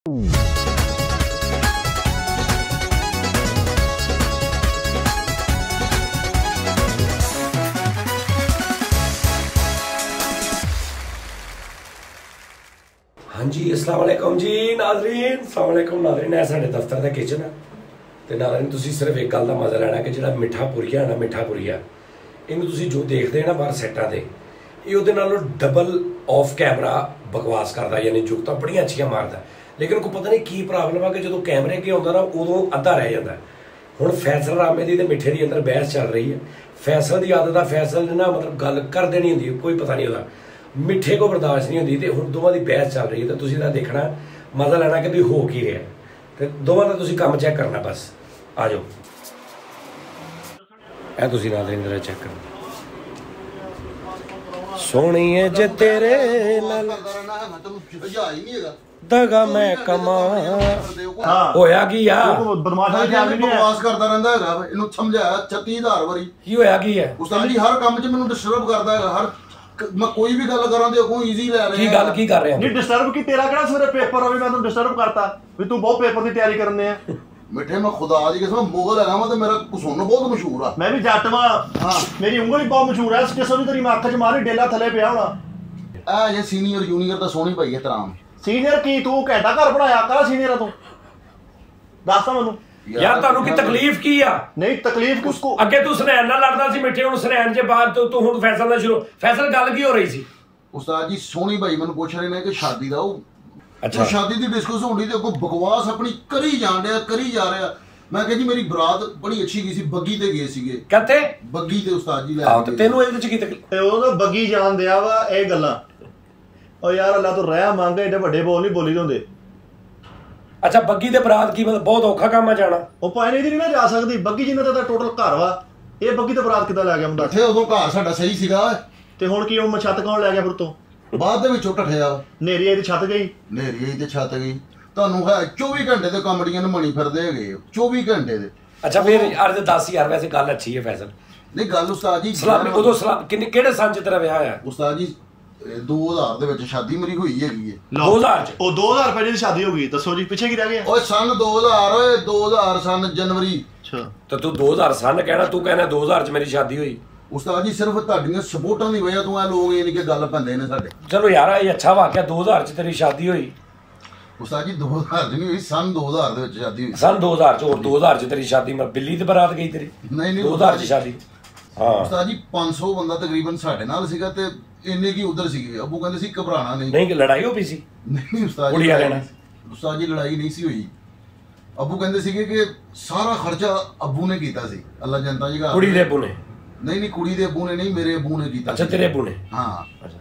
हाँ जी अस्सलाम वालेकुम जी नाज़रीन, अस्सलाम वालेकुम नाज़रीन। है साढ़े दफ्तर का किचन है तो नाज़रीन तुसी सिर्फ एक गल का मजा लेना कि जो मिठा पुरिया है ना, मिठा पुरिया इनू तुसी जो देखते हैं ना बाहर सैटा दे, ये उहदे नालों डबल ऑफ कैमरा बकवास करता, यानी जुगतां बड़ियां अच्छियां मारदा, लेकिन को पता नहीं की प्रॉब्लम है कि जो कैमरे अगे आउंदा ना उदों अद्धा रह जाता है। हुण फैसल रामे दी ते मिठे दी अंदर बहस चल रही है। फैसल की आदत है, फैसल ने ना मतलब गल कर देनी होंदी, कोई पता नहीं होता, मिठे को बर्दाश्त नहीं होती, तो हुण दोवां दी बहस चल रही है। तो तुसीं तां देखना मजा लेना कि भी हो की रहा, तो दोवां दा तुसीं काम चेक करना। बस आ जाओ, ऐ तुसीं नाज़रीन जरा चेक करो। सोहणी है जे तेरे नाल दगा मैं कमा होया की या बकवास करदा रहिंदा हैगा। इहनूं समझाया 36000 वारी की होया की है। उस्ताद जी हर काम 'च मैनूं डिस्टर्ब करदा हैगा। हर मैं कोई भी गल करां ते कोई इजी ले रहा की गल की कर रहे हैं। नहीं डिस्टर्ब की, तेरा केड़ा सवेरे पेपर होवे मैं तैनूं डिस्टर्ब करता भी तू बहुत पेपर की तैयारी करने है। मिठे मैं खुदा दी कसम मुगल हैगा मैं, ते मेरा कुसुन बहुत मशहूर है। मैं भी जट वां, हां मेरी उंगल ही बहुत मशहूर है। इस किस्म दी तेरी मैं अख च मारी डेला थले पिया होना। ए ये सीनियर जूनियर दा सोहनी भाई एहतराम। सीनियर की तू घंटा घर बनाया करा सीनियर तू दस मैनू यार तानू की तकलीफ की आ। नहीं तकलीफ किसको, अगे तू सनैन नाल लड़दा सी मिठे, हुण सनैन जे बाद तू हुण फैसल दा शुरू। फैसल गल की हो रही सी उस्ताद जी? सोहनी भाई मैनूं पुछ रहे ने कि शादी दा अच्छा शादी दी डिस्कस होंदी ते कोई बकवास अपनी करी जान रहा करी जा रहा। मैं कहा जी मेरी बरात बड़ी अच्छी गई सी, बग्गी ते गए सीगे। कहते बग्गी ते उस्ताद जी ले हां ते तेनू ਇਹਦੇ ਚ ਕੀ तकलीफ? ਉਹ ਤਾਂ ਬੱਗੀ ਜਾਣ ਦਿਆ ਵਾ ਇਹ ਗੱਲਾਂ। ਓ ਯਾਰ ਅੱਲਾ ਤੋਂ ਰਹਿ ਮੰਗ, ਏਡੇ ਵੱਡੇ ਬੋਲ ਨਹੀਂ ਬੋਲੀ ਹੁੰਦੇ। ਅੱਛਾ ਬੱਗੀ ਤੇ ਬਰਾਤ ਕੀ ਮਤਲਬ ਬਹੁਤ ਔਖਾ ਕੰਮ ਆ ਜਾਣਾ। ਉਹ ਪਾਣੀ ਦੀ ਨਹੀਂ ਨਾ ਜਾ ਸਕਦੀ ਬੱਗੀ, ਜਿੰਨਾ ਤਾਂ ਟੋਟਲ ਘਰ ਵਾ, ਇਹ ਬੱਗੀ ਤੇ ਬਰਾਤ ਕਿੱਦਾਂ ਲੈ ਗਿਆ ਮੁੰਡਾ? ਇੱਥੇ ਉਦੋਂ ਘਰ ਸਾਡਾ ਸਹੀ ਸੀਗਾ ਤੇ ਹੁਣ ਕੀ ਉਹ ਛੱਤ ਕੌਣ ਲੈ ਗਿਆ ਫਿਰ ਤੋਂ? ਬਾਅਦ ਦੇ ਵਿੱਚੋਂ ਟੱਠਿਆ ਨੇਰੀ ਇਹਦੀ ਛੱਤ ਗਈ, ਨੇਰੀ ਆਈ ਤੇ ਛੱਤ ਗਈ। ਤੁਹਾਨੂੰ ਹੈ 24 ਘੰਟੇ ਤੇ ਕਾਮੜੀਆਂ ਨੂੰ ਮਣੀ ਫਿਰਦੇ ਹੈਗੇ 24 ਘੰਟੇ ਦੇ। ਅੱਛਾ ਫਿਰ ਯਾਰ 10,000 ਵੈਸੇ ਗੱਲ ਅੱਛੀ ਹੈ ਫੈਸਲ। ਨਹੀਂ ਗੱਲ ਉਸਤਾਦ ਜੀ ਸਲਾਮ ਉਦੋਂ ਸਲਾਮ ਕਿਹੜੇ ਸੰਨ ਚ ਤੇਰਾ ਵਿਆਹ ਹੋਇਆ? ਉਸਤਾਦ ਜੀ 2000 ਦੇ ਵਿੱਚ ਸ਼ਾਦੀ ਮੇਰੀ ਹੋਈ ਹੈਗੀ ਹੈ। 2000 ਚ? ਉਹ 2000 ਰੁਪਏ ਦੀ ਸ਼ਾਦੀ ਹੋ ਗਈ। ਦੱਸੋ ਜੀ ਪਿੱਛੇ ਕੀ ਰਹਿ ਗਿਆ? ਓਏ ਸਨ 2000, ਓਏ 2000 ਸਨ ਜਨਵਰੀ। ਅੱਛਾ ਤੇ ਤੂੰ 2000 ਸੰਨ ਕਹਿਣਾ, ਤੂੰ ਕਹਿੰਦਾ 2000 ਚ ਮੇਰੀ ਸ਼ਾਦੀ ਹੋਈ। ਉਸਤਾਦ ਜੀ ਸਿਰਫ ਤੁਹਾਡੀਆਂ ਸਪੋਰਟਾਂ ਦੀ ਵਜ੍ਹਾ ਤੋਂ ਇਹ ਲੋਕ ਇਹ ਨਹੀਂ ਕਿ ਗੱਲ ਪੈਂਦੇ ਨੇ ਸਾਡੇ। ਚਲੋ ਯਾਰ ਇਹ ਅੱਛਾ ਵਾਕਿਆ 2000 ਚ ਤੇਰੀ ਸ਼ਾਦੀ ਹੋਈ। ਉਸਤਾਦ ਜੀ 2000 ਦੀ ਨਹੀਂ ਹੋਈ, ਸਨ 2000 ਦੇ ਵਿੱਚ ਸ਼ਾਦੀ ਹੋਈ। ਸਨ 2000 ਚ? ਹੋਰ 2000 ਚ ਤੇਰੀ ਸ਼ਾਦੀ ਮੈਂ ਬਿੱਲੀ ਤੇ ਬਰਾਤ ਗਈ ਤੇਰੀ? ਨਹੀਂ 2000 ਚ ਸ਼ਾਦੀ। ਹਾਂ ਉਸਤਾਦ ਜੀ 500 ਬੰਦਾ ਤਕਰੀਬਨ ਸਾਡੇ ਨਾਲ ਸੀਗਾ ਤੇ ਇੰਨੇ ਕੀ ਉਧਰ ਸੀਗੇ। ਅੱਬੂ ਕਹਿੰਦੇ ਸੀ ਘਬਰਾਣਾ ਨਹੀਂ। ਨਹੀਂ ਲੜਾਈ ਹੋ ਪਈ ਸੀ? ਨਹੀਂ ਉਸਤਾਦ ਕੁੜੀਆਂ ਲੈਣਾ। ਉਸਤਾਦ ਜੀ ਲੜਾਈ ਨਹੀਂ ਸੀ ਹੋਈ। ਅੱਬੂ ਕਹਿੰਦੇ ਸੀਗੇ ਕਿ ਸਾਰਾ ਖਰਚਾ ਅੱਬੂ ਨੇ ਕੀਤਾ ਸੀ। ਅੱਲਾ ਜਨਤਾ ਜੀ ਦਾ ਕੁੜੀ ਦੇ ਅੱਬੂ ਨੇ? ਨਹੀਂ ਨਹੀਂ ਕੁੜੀ ਦੇ ਅੱਬੂ ਨੇ ਨਹੀਂ, ਮੇਰੇ ਅੱਬੂ ਨੇ ਕੀਤਾ। ਅੱਛਾ ਤੇਰੇ ਅੱਬੂ ਨੇ? ਹਾਂ। ਅੱਛਾ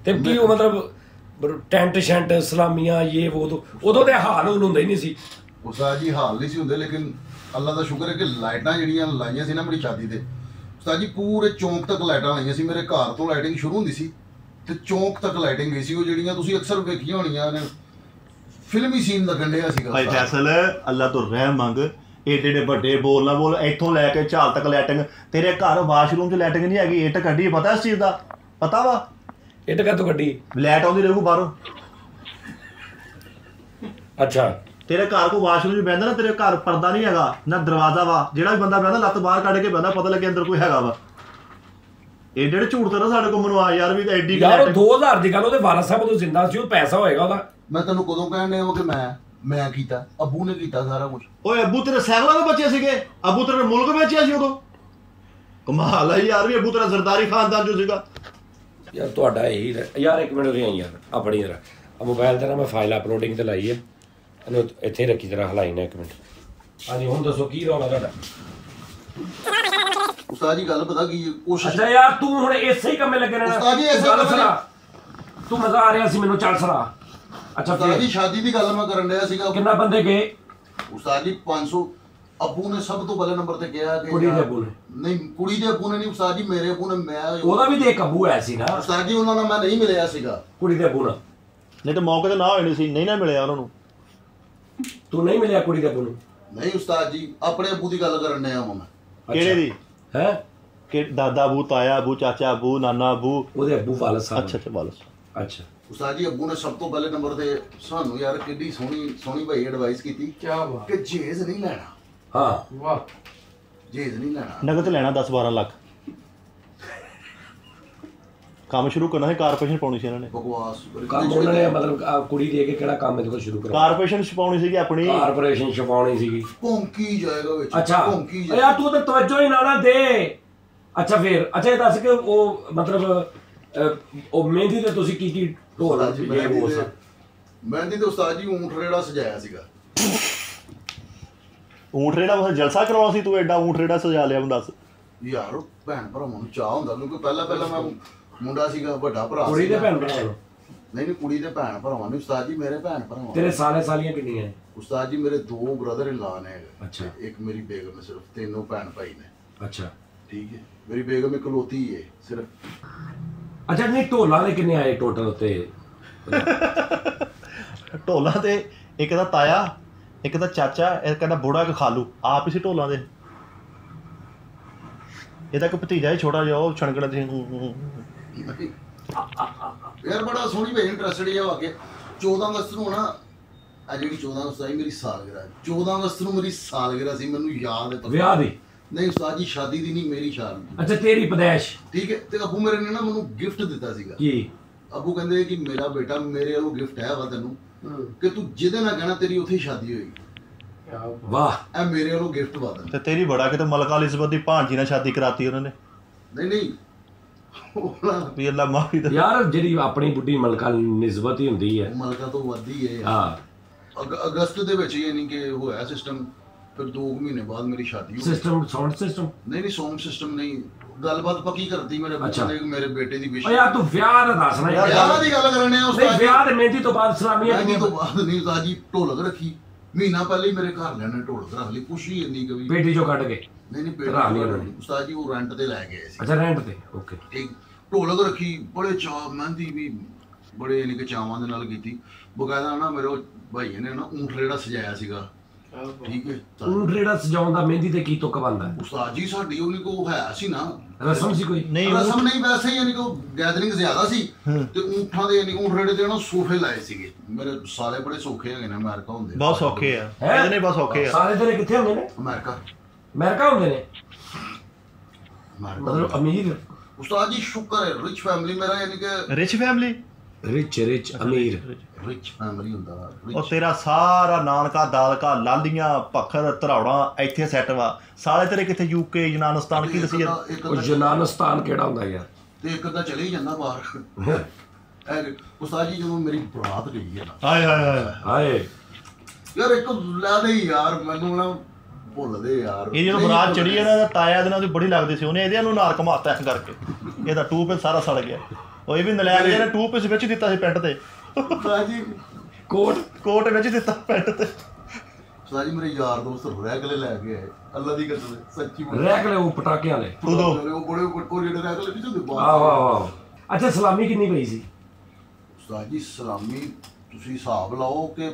ਤੇ ਕੀ ਉਹ ਮਤਲਬ ਟੈਂਟ ਸ਼ੈਂਟ ਸਲਾਮੀਆਂ ਇਹ ਉਹ ਉਦੋਂ ਦੇ ਹਾਲ ਹੁੰਦੇ ਹੀ ਨਹੀਂ ਸੀ? ਉਸਤਾਦ ਜੀ ਹਾਲ ਨਹੀਂ ਸੀ ਹੁੰਦੇ, ਲੇਕਿਨ ਅੱਲਾ ਦਾ ਸ਼ੁਕਰ ਹੈ ਕਿ ਲਾਈਟਾਂ ਜਿਹੜੀਆਂ ਲਾਈਆਂ ਸੀ ਨਾ ਮੇਰੀ ਸ਼ਾਦੀ ਤੇ, ਉਸਤਾਦ ਜੀ ਪੂਰੇ ਚੌਂਕ ਤੱਕ ਲਾਈਟਾਂ ਲਾਈਆਂ ਸੀ। ਮੇਰੇ ਘਰ ਤੋਂ ਲਾਈਟਿੰਗ ਸ਼ੁਰੂ ਹੁੰਦੀ ਸੀ ਤੇ ਚੌਂਕ ਤੱਕ ਲਾਈਟਿੰਗ ਗਈ ਸੀ। ਉਹ ਜਿਹੜੀਆਂ ਤੁਸੀਂ ਅਕਸਰ ਵੇਖੀਆਂ ਹੋਣੀਆਂ ਨੇ, ਫਿਲਮੀ ਸੀਨ ਲੱਗਣ ਡਿਆ ਸੀਗਾ। ਭਾਈ ਫੈਸਲ ਅੱਲਾ ਤੋਂ ਰਹਿਮ ਮੰਗ, ਏਡੇ ਏਡੇ ਵੱਡੇ ਬੋਲ ਨਾ ਬੋਲ। ਇੱਥੋਂ ਲੈ ਕੇ ਝਾਲ ਤੱਕ ਲਾਈਟਿੰਗ। ਤੇਰੇ ਘਰ ਵਾਸ਼ਰੂਮ 'ਚ ਲਾਈਟਿੰਗ ਨਹੀਂ ਹੈਗੀ, ਇੱਟ ਕੱਢੀ, ਪਤਾ ਇਸ ਚੀਜ਼ ਦਾ? ਪਤਾ ਵਾ ਇੱਟ ਕਦੋਂ ਕੱਢੀ? ਲਾਈਟ ਆਉਂਦੀ ਰਹੂ ਬਾਹਰੋਂ। ਅੱਛਾ ਤੇਰੇ ਘਰ ਕੋ ਵਾਸ਼ਰੂਮ 'ਚ ਬਹਿੰਦਾ ਨਾ, ਤੇਰੇ ਘਰ ਪਰਦਾ ਨਹੀਂ ਹੈਗਾ ਨਾ ਦਰਵਾਜ਼ਾ ਵਾ। ਜਿਹੜਾ ਵੀ ਬੰਦਾ ਬਹਿੰਦਾ ਲੱਤ ਬਾਹਰ ਕੱਢ ਕੇ ਬਹਿੰਦਾ, ਪਤਾ ਲੱਗੇ ਅੰਦਰ ਕੋਈ ਹੈਗਾ ਵਾ। ਇਹ ਜਿਹੜੇ ਝੂਠ ਤੇ ਨਾ ਸਾਡੇ ਕੋਲ ਮਨਵਾ ਯਾਰ ਵੀ ਐਡੀ ਯਾਰ ਉਹ 2000 ਦੀ ਗੱਲ, ਉਹਦੇ ਵਾਰਸ ਸਾਹਿਬ ਉਦੋਂ ਜ਼ਿੰਦਾ ਸੀ, ਉਹ ਪੈਸਾ ਹੋਏਗਾ ਉਹਦਾ। ਮੈਂ ਤੈਨੂੰ ਕਦੋਂ ਕਹਿਣ ਡਿਆ ਕਿ ਮੈਂ ਕੀਤਾ? ਅੱਬੂ ਨੇ ਕੀਤਾ ਸਾਰਾ ਕੁਝ। ਓਏ ਅੱਬੂ ਤੇਰੇ ਸਾਈਕਲਾਂ ਦੇ ਬੱਚੇ ਸੀਗੇ? ਅੱਬੂ ਤੇਰੇ ਮੁਲਕ ਵੇਚਿਆ ਸੀ ਉਦੋਂ? ਕਮਾਲ ਹੈ ਯਾਰ, ਵੀ ਅੱਬੂ ਤੇਰਾ ਜ਼ਰਦਾਰੀ ਖਾਨਦਾਨ ਜੋ ਸੀਗਾ। ਯਾਰ ਤੁਹਾਡਾ ਇਹੀ ਯਾਰ ਇੱਕ ਮਿੰਟ ਰਹੀ ਯਾਰ ਆਪਣੀ ਜਰਾ ਮੋਬਾਈਲ ਤੇ ਨਾ ਮੈਂ ਫਾਈਲ ਅਪਲੋਡਿੰਗ ਤੇ ਲਾਈ ਹੈ, ਇਹਨੂੰ ਇੱਥੇ ਰੱਖੀ ਜਰਾ ਹਲਾਈ ਨਾ ਇੱਕ ਮਿੰਟ। ਹਾਂਜੀ ਹੁਣ ਦੱਸੋ ਕੀ ਰੌਲਾ ਤੁਹਾਡਾ? ਉਸਤਾਦ ਜੀ ਗੱਲ ਪਤਾ ਕੀ ਕੋਸ਼ਿਸ਼। ਅੱਛਾ ਯਾਰ ਤੂੰ ਹੁਣ ਇਸੇ ਹੀ ਕੰਮੇ ਲੱਗੇ ਰਹਿਣਾ। ਉਸਤਾਦ ਜੀ ਇਸੇ ਗੱਲ ਸੁਣਾ, ਤੂੰ ਮਜ਼ਾ ਆ ਰਿਹਾ ਸੀ ਮੈਨੂੰ, ਚੱਲ ਸੁਣਾ। ਅੱਛਾ ਉਸਤਾਦ ਜੀ ਸ਼ਾਦੀ ਦੀ ਗੱਲ ਮੈਂ ਕਰਨ ਡਿਆ ਸੀਗਾ। ਕਿੰਨਾ ਬੰਦੇ ਗਏ? ਉਸਤਾਦ ਜੀ 500। ਅੱਬੂ ਨੇ ਸਭ ਤੋਂ ਪਹਿਲੇ ਨੰਬਰ ਤੇ ਕਿਹਾ ਕਿ ਕੁੜੀ ਦੇ ਅੱਬੂ ਨੇ? ਨਹੀਂ ਕੁੜੀ ਦੇ ਅੱਬੂ ਨੇ ਨਹੀਂ ਉਸਤਾਦ ਜੀ, ਮੇਰੇ ਅੱਬੂ ਨੇ। ਮੈਂ ਉਹਦਾ ਵੀ ਤੇ ਇੱਕ ਅੱਬੂ ਐ ਸੀ ਨਾ ਉਸਤਾਦ ਜੀ, ਉਹਨਾਂ ਨਾਲ ਮੈਂ ਨਹੀਂ ਮਿਲਿਆ ਸੀਗਾ। ਕੁੜੀ ਦੇ ਅੱਬੂ ਨਾਲ? ਨਹੀਂ ਤਾਂ ਮੌਕੇ ਤੇ ਨਾ ਹੋਣੀ ਸੀ, ਨਹੀਂ ਨਾ ਮਿਲਿਆ ਉਹਨਾਂ ਨੂੰ। ਤੂੰ ਨਹੀਂ ਮਿਲਿਆ ਕੁੜੀ ਦੇ ਅੱਬੂ ਨੂੰ? ਨਹੀਂ ਉਸਤਾਦ ਜੀ, ਆਪਣੇ ਅੱਬੂ ਦੀ ਗੱਲ ਕਰਨ ਡਿਆ ਮੈਂ। ਕਿਹੜੇ ਦੀ? ਹੈ ਕਿ ਦਾਦਾ ਅੱਬੂ, ਤਾਇਆ ਅੱਬੂ, ਚਾਚਾ ਅੱਬੂ, ਨਾਨਾ ਅੱਬੂ? ਉਹਦੇ ਅੱਬੂ ਵਾਲਦ ਸਾਹਿਬ। ਅੱਛਾ ਅੱਛਾ ਵਾਲਦ। ਅੱਛਾ ਉਸਤਾਦ ਜੀ ਅੱਬੂ ਨੇ ਸਭ ਤੋਂ ਪਹਿਲੇ ਨੰਬਰ ਤੇ ਸਾਨੂੰ ਯਾਰ ਕਿੰਨੀ ਸੋਹਣੀ ਭਾਈ ਐਡਵਾਈਸ ਕੀਤੀ ਕੀ ਬਾਤ ਕਿ ਜੇਜ਼ ਨਹੀਂ ਲੈਣਾ। ਹਾਂ ਵਾਹ ਜੇਜ਼ ਨਹੀਂ ਲੈਣਾ। ਨਗਦ ਲੈਣਾ 10-12 ਲੱਖ ਕੰਮ ਸ਼ੁਰੂ ਕਰਨਾ ਸੀ, ਕਾਰਪੋਰੇਸ਼ਨ ਪਾਉਣੀ ਸੀ ਇਹਨਾਂ ਨੇ। ਬਕਵਾਸ ਕੰਮ ਉਹਨਾਂ ਨੇ ਮਤਲਬ ਕੁੜੀ ਦੇ ਕੇ ਕਿਹੜਾ ਕੰਮ ਇਹਦੇ ਕੋਲ ਸ਼ੁਰੂ ਕਰਾਉਣਾ? ਕਾਰਪੋਰੇਸ਼ਨ ਛਪਾਉਣੀ ਸੀਗੀ ਆਪਣੀ। ਕਾਰਪੋਰੇਸ਼ਨ ਛਪਾਉਣੀ ਸੀਗੀ। ਭੌਂਕੀ ਜਾਏਗਾ ਵਿੱਚ। ਅੱਛਾ ਭੌਂਕੀ ਯਾਰ ਤੂੰ ਤਾਂ ਤਵੱਜੋ ਹੀ ਨਾ ਦੇ। ਅੱਛਾ ਫਿਰ ਅੱਛਾ ਇਹ ਦੱਸ ਕਿ ਉਹ ਮਤਲਬ ਉਹ ਮਹਿੰਦੀ ਤੇ ਤੁਸੀਂ ਕੀ ਢੋਲ ਮਹਿੰਦੀ ਤੇ ਉਸਤਾਦ ਜੀ ਊਂਠ ਰੇੜਾ ਸਜਾਇਆ ਸੀਗਾ। ਊਂਠ ਰੇੜਾ ਉਹ ਜਲਸਾ ਕਰਾਉਣਾ ਸੀ, ਤੂੰ ਐਡਾ ਊਂਠ ਰੇੜਾ ਸਜਾ ਲਿਆ, ਮੈਨੂੰ ਦੱਸ। ਯਾਰ ਭੈਣ ਭਰਾਵਾਂ ਨੂੰ ਚਾਹ ਹੁੰਦਾ, ਕਿਉਂਕਿ ਪਹਿਲਾਂ ਮੈਂ ਮੁੰਡਾ ਸੀਗਾ, ਵੱਡਾ ਭਰਾ ਕੁੜੀ ਦੇ ਸੀਗਾ। ਭੈਣ ਭਰਾ ਨੂੰ? ਨਹੀਂ ਕੁੜੀ ਦੇ ਭੈਣ ਭਰਾਵਾਂ ਨੂੰ। ਉਸਤਾਦ ਜੀ ਮੇਰੇ ਭੈਣ ਭਰਾਵਾਂ ਤੇਰੇ ਸਾਲੇ ਸਾਲੀਆਂ ਕਿੰਨੀਆਂ ਹੈ? ਉਸਤਾਦ ਜੀ ਮੇਰੇ 2 ਬ੍ਰਦਰ ਇਨ ਲਾ ਨੇ। ਅੱਛਾ। ਇੱਕ ਮੇਰੀ ਬੇਗਮ ਹੈ, ਸਿਰਫ 3 ਭੈਣ ਭਾਈ ਨੇ। ਅੱਛਾ ਠੀਕ ਹੈ। ਮੇਰੀ ਬੇਗਮ ਇਕਲੌਤੀ ਹੈ ਸਿਰਫ। ਅੱਛਾ ਨਹੀਂ ਢੋਲਾਂ ਦੇ ਕਿੰਨੇ ਆਏ ਟੋਟਲ ਉੱਤੇ? ਢੋਲਾਂ ਤੇ ਇੱਕ ਦਾ ਤਾਇਆ, ਇੱਕ ਦਾ ਚਾਚਾ, ਇੱਕ ਕਹਿੰਦਾ ਬੁੜਾ, ਇੱਕ ਖਾਲੂ, ਆਪ ਹੀ ਸੀ ਢੋਲਾਂ ਦੇ। ਇਹਦਾ ਇੱਕ ਭਤੀਜਾ ਹੀ ਛੋਟਾ ਜਿਹਾ, ਉਹ ਛਣਕਣਾ ਸੀ। ਯਾਰ ਬੜਾ ਸੋਹਣੀ ਭਾਈ ਇੰਟਰਸਟਡ ਜਿਹਾ ਹੋ ਕੇ 14 ਅਗਸਤ ਨੂੰ ਨਾ, ਆ ਜਿਹੜੀ 14 ਅਗਸਤ ਆਈ ਮੇਰੀ ਸਾਲਗਿਰਾ, 14 ਅਗਸਤ ਨੂੰ ਮੇਰੀ ਸਾਲਗਿਰਾ ਸੀ, ਮੈਨੂੰ ਯਾਦ ਹੈ। ਵਿਆਹ ਦੀ? ਨਹੀਂ ਉਸਤਾਦ ਜੀ ਸ਼ਾਦੀ ਦੀ ਨਹੀਂ, ਮੇਰੀ ਸ਼ਾਦੀ। ਅੱਛਾ ਤੇਰੀ ਪਦੈਸ਼। ਠੀਕ ਹੈ। ਤੇ ਅੱਬੂ ਮੇਰੇ ਨੇ ਨਾ ਮੈਨੂੰ ਗਿਫਟ ਦਿੱਤਾ ਸੀਗਾ। ਕੀ? ਅੱਬੂ ਕਹਿੰਦੇ ਕਿ ਮੇਰਾ ਬੇਟਾ ਮੇਰੇ ਵੱਲੋਂ ਗਿਫਟ ਹੈ ਵਾ ਤੈਨੂੰ, ਕਿ ਤੂੰ ਜਿਹਦੇ ਨਾਲ ਕਹਿਣਾ ਤੇਰੀ ਉੱਥੇ ਹੀ ਸ਼ਾਦੀ ਹੋਏਗੀ। ਵਾਹ। ਇਹ ਮੇਰੇ ਵੱਲੋਂ ਗਿਫਟ ਵਾ ਤੈਨੂੰ। ਤੇ ਤੇਰੀ ਬੜਾ ਕਿਤੇ ਮਲਕਾ ਐਲਿਜ਼ਬeth ਦੀ ਭਾਣਜੀ ਨਾਲ ਸ਼ਾਦੀ ਕਰਾਤੀ ਉਹਨਾਂ ਨੇ। ਨਹੀਂ ਵੀ ਅੱਲਾ ਮਾਫੀ ਦੇ। ਯਾਰ ਜਿਹੜੀ ਆਪਣੀ ਬੁੱਢੀ ਮਲਕਾ ਨਿਸਬਤ ਹੀ ਹੁੰਦੀ ਹੈ, ਮਲਕਾ ਤੋਂ ਵੱਧੀ ਹੈ। ਹਾਂ। ਅਗਸਤ ਦੇ ਵਿੱਚ ਯਾਨੀ ਕਿ ਹੋਇਆ ਸਿਸਟਮ, ਫਿਰ 2 ਮਹੀਨੇ ਬਾਅਦ ਮੇਰੀ ਸ਼ਾਦੀ ਹੋ ਗਈ। System sound system? ਨਹੀਂ ਸਾਊਂਡ ਸਿਸਟਮ ਨਹੀਂ, ਗੱਲਬਾਤ ਪੱਕੀ ਕਰਦੀ ਮੇਰੇ ਬੱਚੇ ਨੇ, ਮੇਰੇ ਬੇਟੇ ਦੀ ਵਿਸ਼। ਓ ਯਾਰ ਤੂੰ ਵਿਆਹ ਦਾ ਦੱਸਣਾ ਯਾਰ। ਵਿਆਹ ਦੀ ਗੱਲ ਕਰਨੇ ਆ ਉਸਤਾਦ ਜੀ। ਵਿਆਹ ਦੇ ਮਹਿੰਦੀ ਤੋਂ ਬਾਅਦ ਸਲਾਮੀਆਂ ਮਹਿੰਦੀ ਤੋਂ ਬਾਅਦ ਨਹੀਂ ਉਸਤਾਦ ਜੀ, ਢੋਲਕ ਰੱਖੀ ਮਹੀਨਾ ਪਹਿਲੇ ਹੀ ਮੇਰੇ ਘਰ ਲੈਣੇ ਢੋਲਕ ਰੱਖ ਲਈ, ਕੁਛ ਹੀ ਇੰਨੀ ਕਵੀ ਪੇਟੀ ਚੋਂ ਕੱਢ ਕੇ? ਨਹੀਂ ਰੱਖ ਲਈ ਉਹਨਾਂ ਨੇ। ਉਸਤਾਦ ਜੀ ਉਹ ਰੈਂਟ ਤੇ ਲੈ ਗਏ ਸੀ। ਅੱਛਾ ਰੈਂਟ ਤੇ, ਓਕੇ। ਠੀਕ। ਢੋਲਕ ਰੱਖੀ, ਬੜੇ ਚਾਅ, ਮਹਿੰਦੀ ਵੀ ਬੜੇ ਯਾਨੀ ਕਿ ਚਾਵਾਂ ਦੇ ਨਾਲ ਕੀਤੀ। ਬਕਾਇਦਾ ਨਾ ਮੇਰੇ ਉਹ ਭਾਈ ਨੇ ਨਾ ਊਂਠ ਰੇੜਾ ਸਜਾਇਆ ਸੀਗਾ। ਠੀਕ ਹੈ। ਊਂਠ ਰੇੜਾ ਸਜਾਉਣ ਦਾ ਮਹਿੰਦੀ ਤੇ ਕੀ ਤੁੱਕ ਬਣਦਾ? ਉਸਤਾਦ ਜੀ ਸਾਡੀ ਉਹਨੀ ਕੋ ਹੈ ਸੀ ਨਾ ਰਸਮ ਸੀ ਕੋਈ? ਨਹੀਂ ਰਸਮ ਨਹੀਂ, ਵੈਸੇ ਯਾਨੀ ਕਿ ਗੈਦਰਿੰਗ ਜ਼ਿਆਦਾ ਸੀ ਤੇ ਊਂਠਾਂ ਦੇ ਯਾਨੀ ਊਂਠ ਰੇੜੇ ਤੇ ਨਾ ਸੋਫੇ ਲਾਏ ਸੀਗੇ। ਮੇਰੇ ਸਾਲੇ ਬੜੇ ਸੌਖੇ ਹੈਗੇ ਨੇ, ਅਮਰੀਕਾ ਹੁੰਦੇ ਬਹੁਤ ਸੌਖੇ ਆ, ਇਹਦੇ ਨੇ ਬਹੁਤ ਸੌਖੇ ਆ। ਸਾਰੇ ਤੇਰੇ ਕਿੱਥੇ ਹੁੰਦੇ ਨੇ? ਅਮਰੀਕਾ ਹੁੰਦੇ ਨੇ? ਮਤਲਬ ਅਮੀਰ? ਉਸਤਾਦ ਜੀ ਸ਼ੁਕਰ ਹੈ, ਰਿਚ ਫੈਮਿਲੀ ਮੇਰਾ ਯਾਨੀ ਕਿ ਰਿਚ ਫੈਮਿਲੀ, ਰਿਚ ਅਮੀਰ। ਰਿਚ ਫੈਮਿਲੀ ਹੁੰਦਾ। ਉਹ ਤੇਰਾ ਸਾਰਾ ਨਾਨਕਾ ਦਾਲਕਾ ਲਾਲੀਆਂ ਪੱਖਰ ਧਰੌੜਾ ਇੱਥੇ ਸੈੱਟ ਵਾ। ਸਾਲੇ ਤੇਰੇ ਕਿੱਥੇ ਯੂਕੇ ਯੂਨਾਨਿਸਤਾਨ ਕੀ ਦਸੀ? ਉਹ ਯੂਨਾਨਿਸਤਾਨ ਕਿਹੜਾ ਹੁੰਦਾ ਯਾਰ? ਤੇ ਇੱਕ ਤਾਂ ਚਲੇ ਹੀ ਜਾਂਦਾ ਬਾਹਰ। ਉਸਤਾਦ ਜੀ ਜਦੋਂ ਮੇਰੀ ਬਰਾਤ ਗਈ ਹੈ ਨਾ, ਹਾਏ ਹਾਏ ਹਾਏ ਯਾਰ ਇੱਕ ਲੈ ਦੇ ਯਾਰ, ਮੈਨੂੰ ਨਾ ਭੁੱਲਦੇ ਯਾਰ। ਇਹ ਜਦੋਂ ਬਰਾਤ ਚੜੀ ਇਹਨਾਂ ਦਾ ਤਾਇਆ ਦੇ ਨਾਲ ਦੀ ਬੜੀ ਲੱਗਦੀ ਸੀ, ਉਹਨੇ ਇਹਦੇ ਨੂੰ ਨਾਲ ਘਮਾਤਾ ਇਸ ਕਰਕੇ, ਇਹਦਾ 2 ਪੀਸ ਸਾਰਾ ਸੜ ਗਿਆ। ਉਹ ਇਹ ਵੀ ਨਲਾਇਕ ਜਿਹਨੇ 2 ਪੀਸ ਵਿੱਚ ਦਿੱਤਾ ਸੀ ਪੈਂਟ ਤੇ, ਜੀ ਕੋਟ ਵਿੱਚ ਦਿੱਤਾ ਪੈਂਟ ਤੇ। ਸਾਜੀ ਮੇਰੇ ਯਾਰ ਦੋਸਤ ਰੈਗਲੇ ਲੈ ਕੇ ਆਏ, ਅੱਲਾ ਦੀ ਕਸਮ ਸੱਚੀ ਰੈਗਲੇ ਉਹ ਪਟਾਕਿਆਂ ਵਾਲੇ? ਉਹ ਬੜੇ ਉਹ ਜਿਹੜੇ ਰੈਗਲੇ ਨਹੀਂ ਹੁੰਦੇ ਬਾਹਰ। ਆਹੋ। ਅੱਛਾ ਸਲਾਮੀ ਕਿੰਨੀ ਪਈ ਸੀ? ਉਸਤਾਦ ਜੀ ਸਲਾਮੀ ਤੁਸੀਂ ਹਿਸਾਬ ਲਾਓ ਕਿ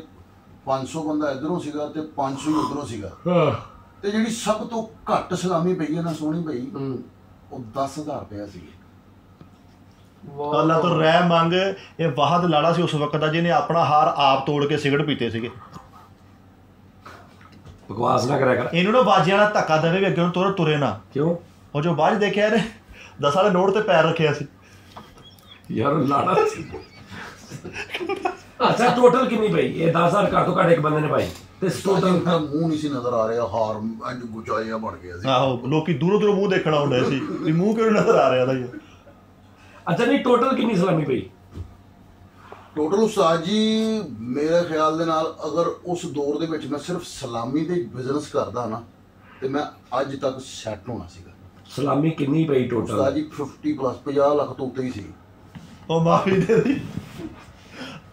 500 ਬੰਦਾ ਇਧਰੋਂ ਸੀਗਾ ਤੇ 500 ਹੀ ਉਧਰੋਂ ਸੀਗਾ। ਤੇ ਜਿਹੜੀ ਸਭ ਤੋਂ ਘੱਟ ਸਲਾਮੀ ਪਈ ਹੈ ਨਾ ਸੋਹਣੀ ਪਈ, ਉਹ 10,000 ਰੁਪਇਆ ਸੀ। ਅੱਲਾ ਤੋਂ ਰਹਿ ਮੰਗ। ਇਹ ਵਾਹਦ ਲਾੜਾ ਸੀ ਉਸ ਵਕਤ ਦਾ, ਜਿਹਨੇ ਆਪਣਾ ਹਾਰ ਆਪ ਤੋੜ ਕੇ ਸਿਗਰਟ ਪੀਤੇ ਸੀਗੇ। ਬਕਵਾਸ ਨਾ ਕਰਿਆ ਕਰ। ਇਹਨੂੰ ਨਾ ਬਾਜੀਆਂ ਨਾਲ ਧੱਕਾ ਦੇਵੇ ਵੀ ਅੱਗੇ ਨੂੰ ਤੁਰੇ ਨਾ। ਕਿਉਂ? ਉਹ ਜੋ ਬਾਅਦ ਦੇਖਿਆ ਇਹਨੇ 10 ਵਾਲੇ ਨੋਟ ਤੇ ਪੈਰ ਰੱਖਿਆ ਸੀ ਯਾਰ ਲਾੜਾ ਸੀ। ਅੱਛਾ ਟੋਟਲ ਕਿੰਨੀ ਪਈ? ਇਹ 10,000 ਘੱਟ ਤੋਂ ਘੱਟ ਇੱਕ ਬੰਦੇ ਨੇ ਪਾਈ ਤੇ ਟੋਟਲ ਮੂੰਹ ਨਹੀਂ ਸੀ ਨਜ਼ਰ ਆ ਰਿਹਾ, ਹਾਰ ਇੰਜ ਗੁਚਾਇਆ ਬਣ ਗਿਆ ਸੀ। ਆਹੋ, ਲੋਕੀ ਦੂਰੋਂ ਦੂਰੋਂ ਮੂੰਹ ਦੇਖਣ ਆਉਂਦੇ ਸੀ ਵੀ ਮੂੰਹ ਕਿਉਂ ਨਜ਼ਰ ਆ ਰਿਹਾ ਦਾ। ਅੱਛਾ ਨਹੀਂ ਟੋਟਲ ਕਿੰਨੀ ਸਲਾਮੀ ਪਈ? ਟੋਟਲ ਉਸਤਾਦ ਜੀ ਮੇਰੇ ਖਿਆਲ ਦੇ ਨਾਲ ਅਗਰ ਉਸ ਦੌਰ ਦੇ ਵਿੱਚ ਮੈਂ ਸਿਰਫ ਸਲਾਮੀ ਦੇ ਬਿਜ਼ਨਸ ਕਰਦਾ ਨਾ ਤੇ ਮੈਂ ਅੱਜ ਤੱਕ ਸੈੱਟ ਹੋਣਾ ਸੀਗਾ। ਸਲਾਮੀ ਕਿੰਨੀ ਪਈ ਟੋਟਲ? ਉਸਤਾਦ ਜੀ 50 ਪਲੱਸ 50 ਲੱਖ ਤੋਂ ਉੱਤੇ ਹੀ ਸੀ। ਉਹ ਮਾਫੀ ਦੇ ਦੀ,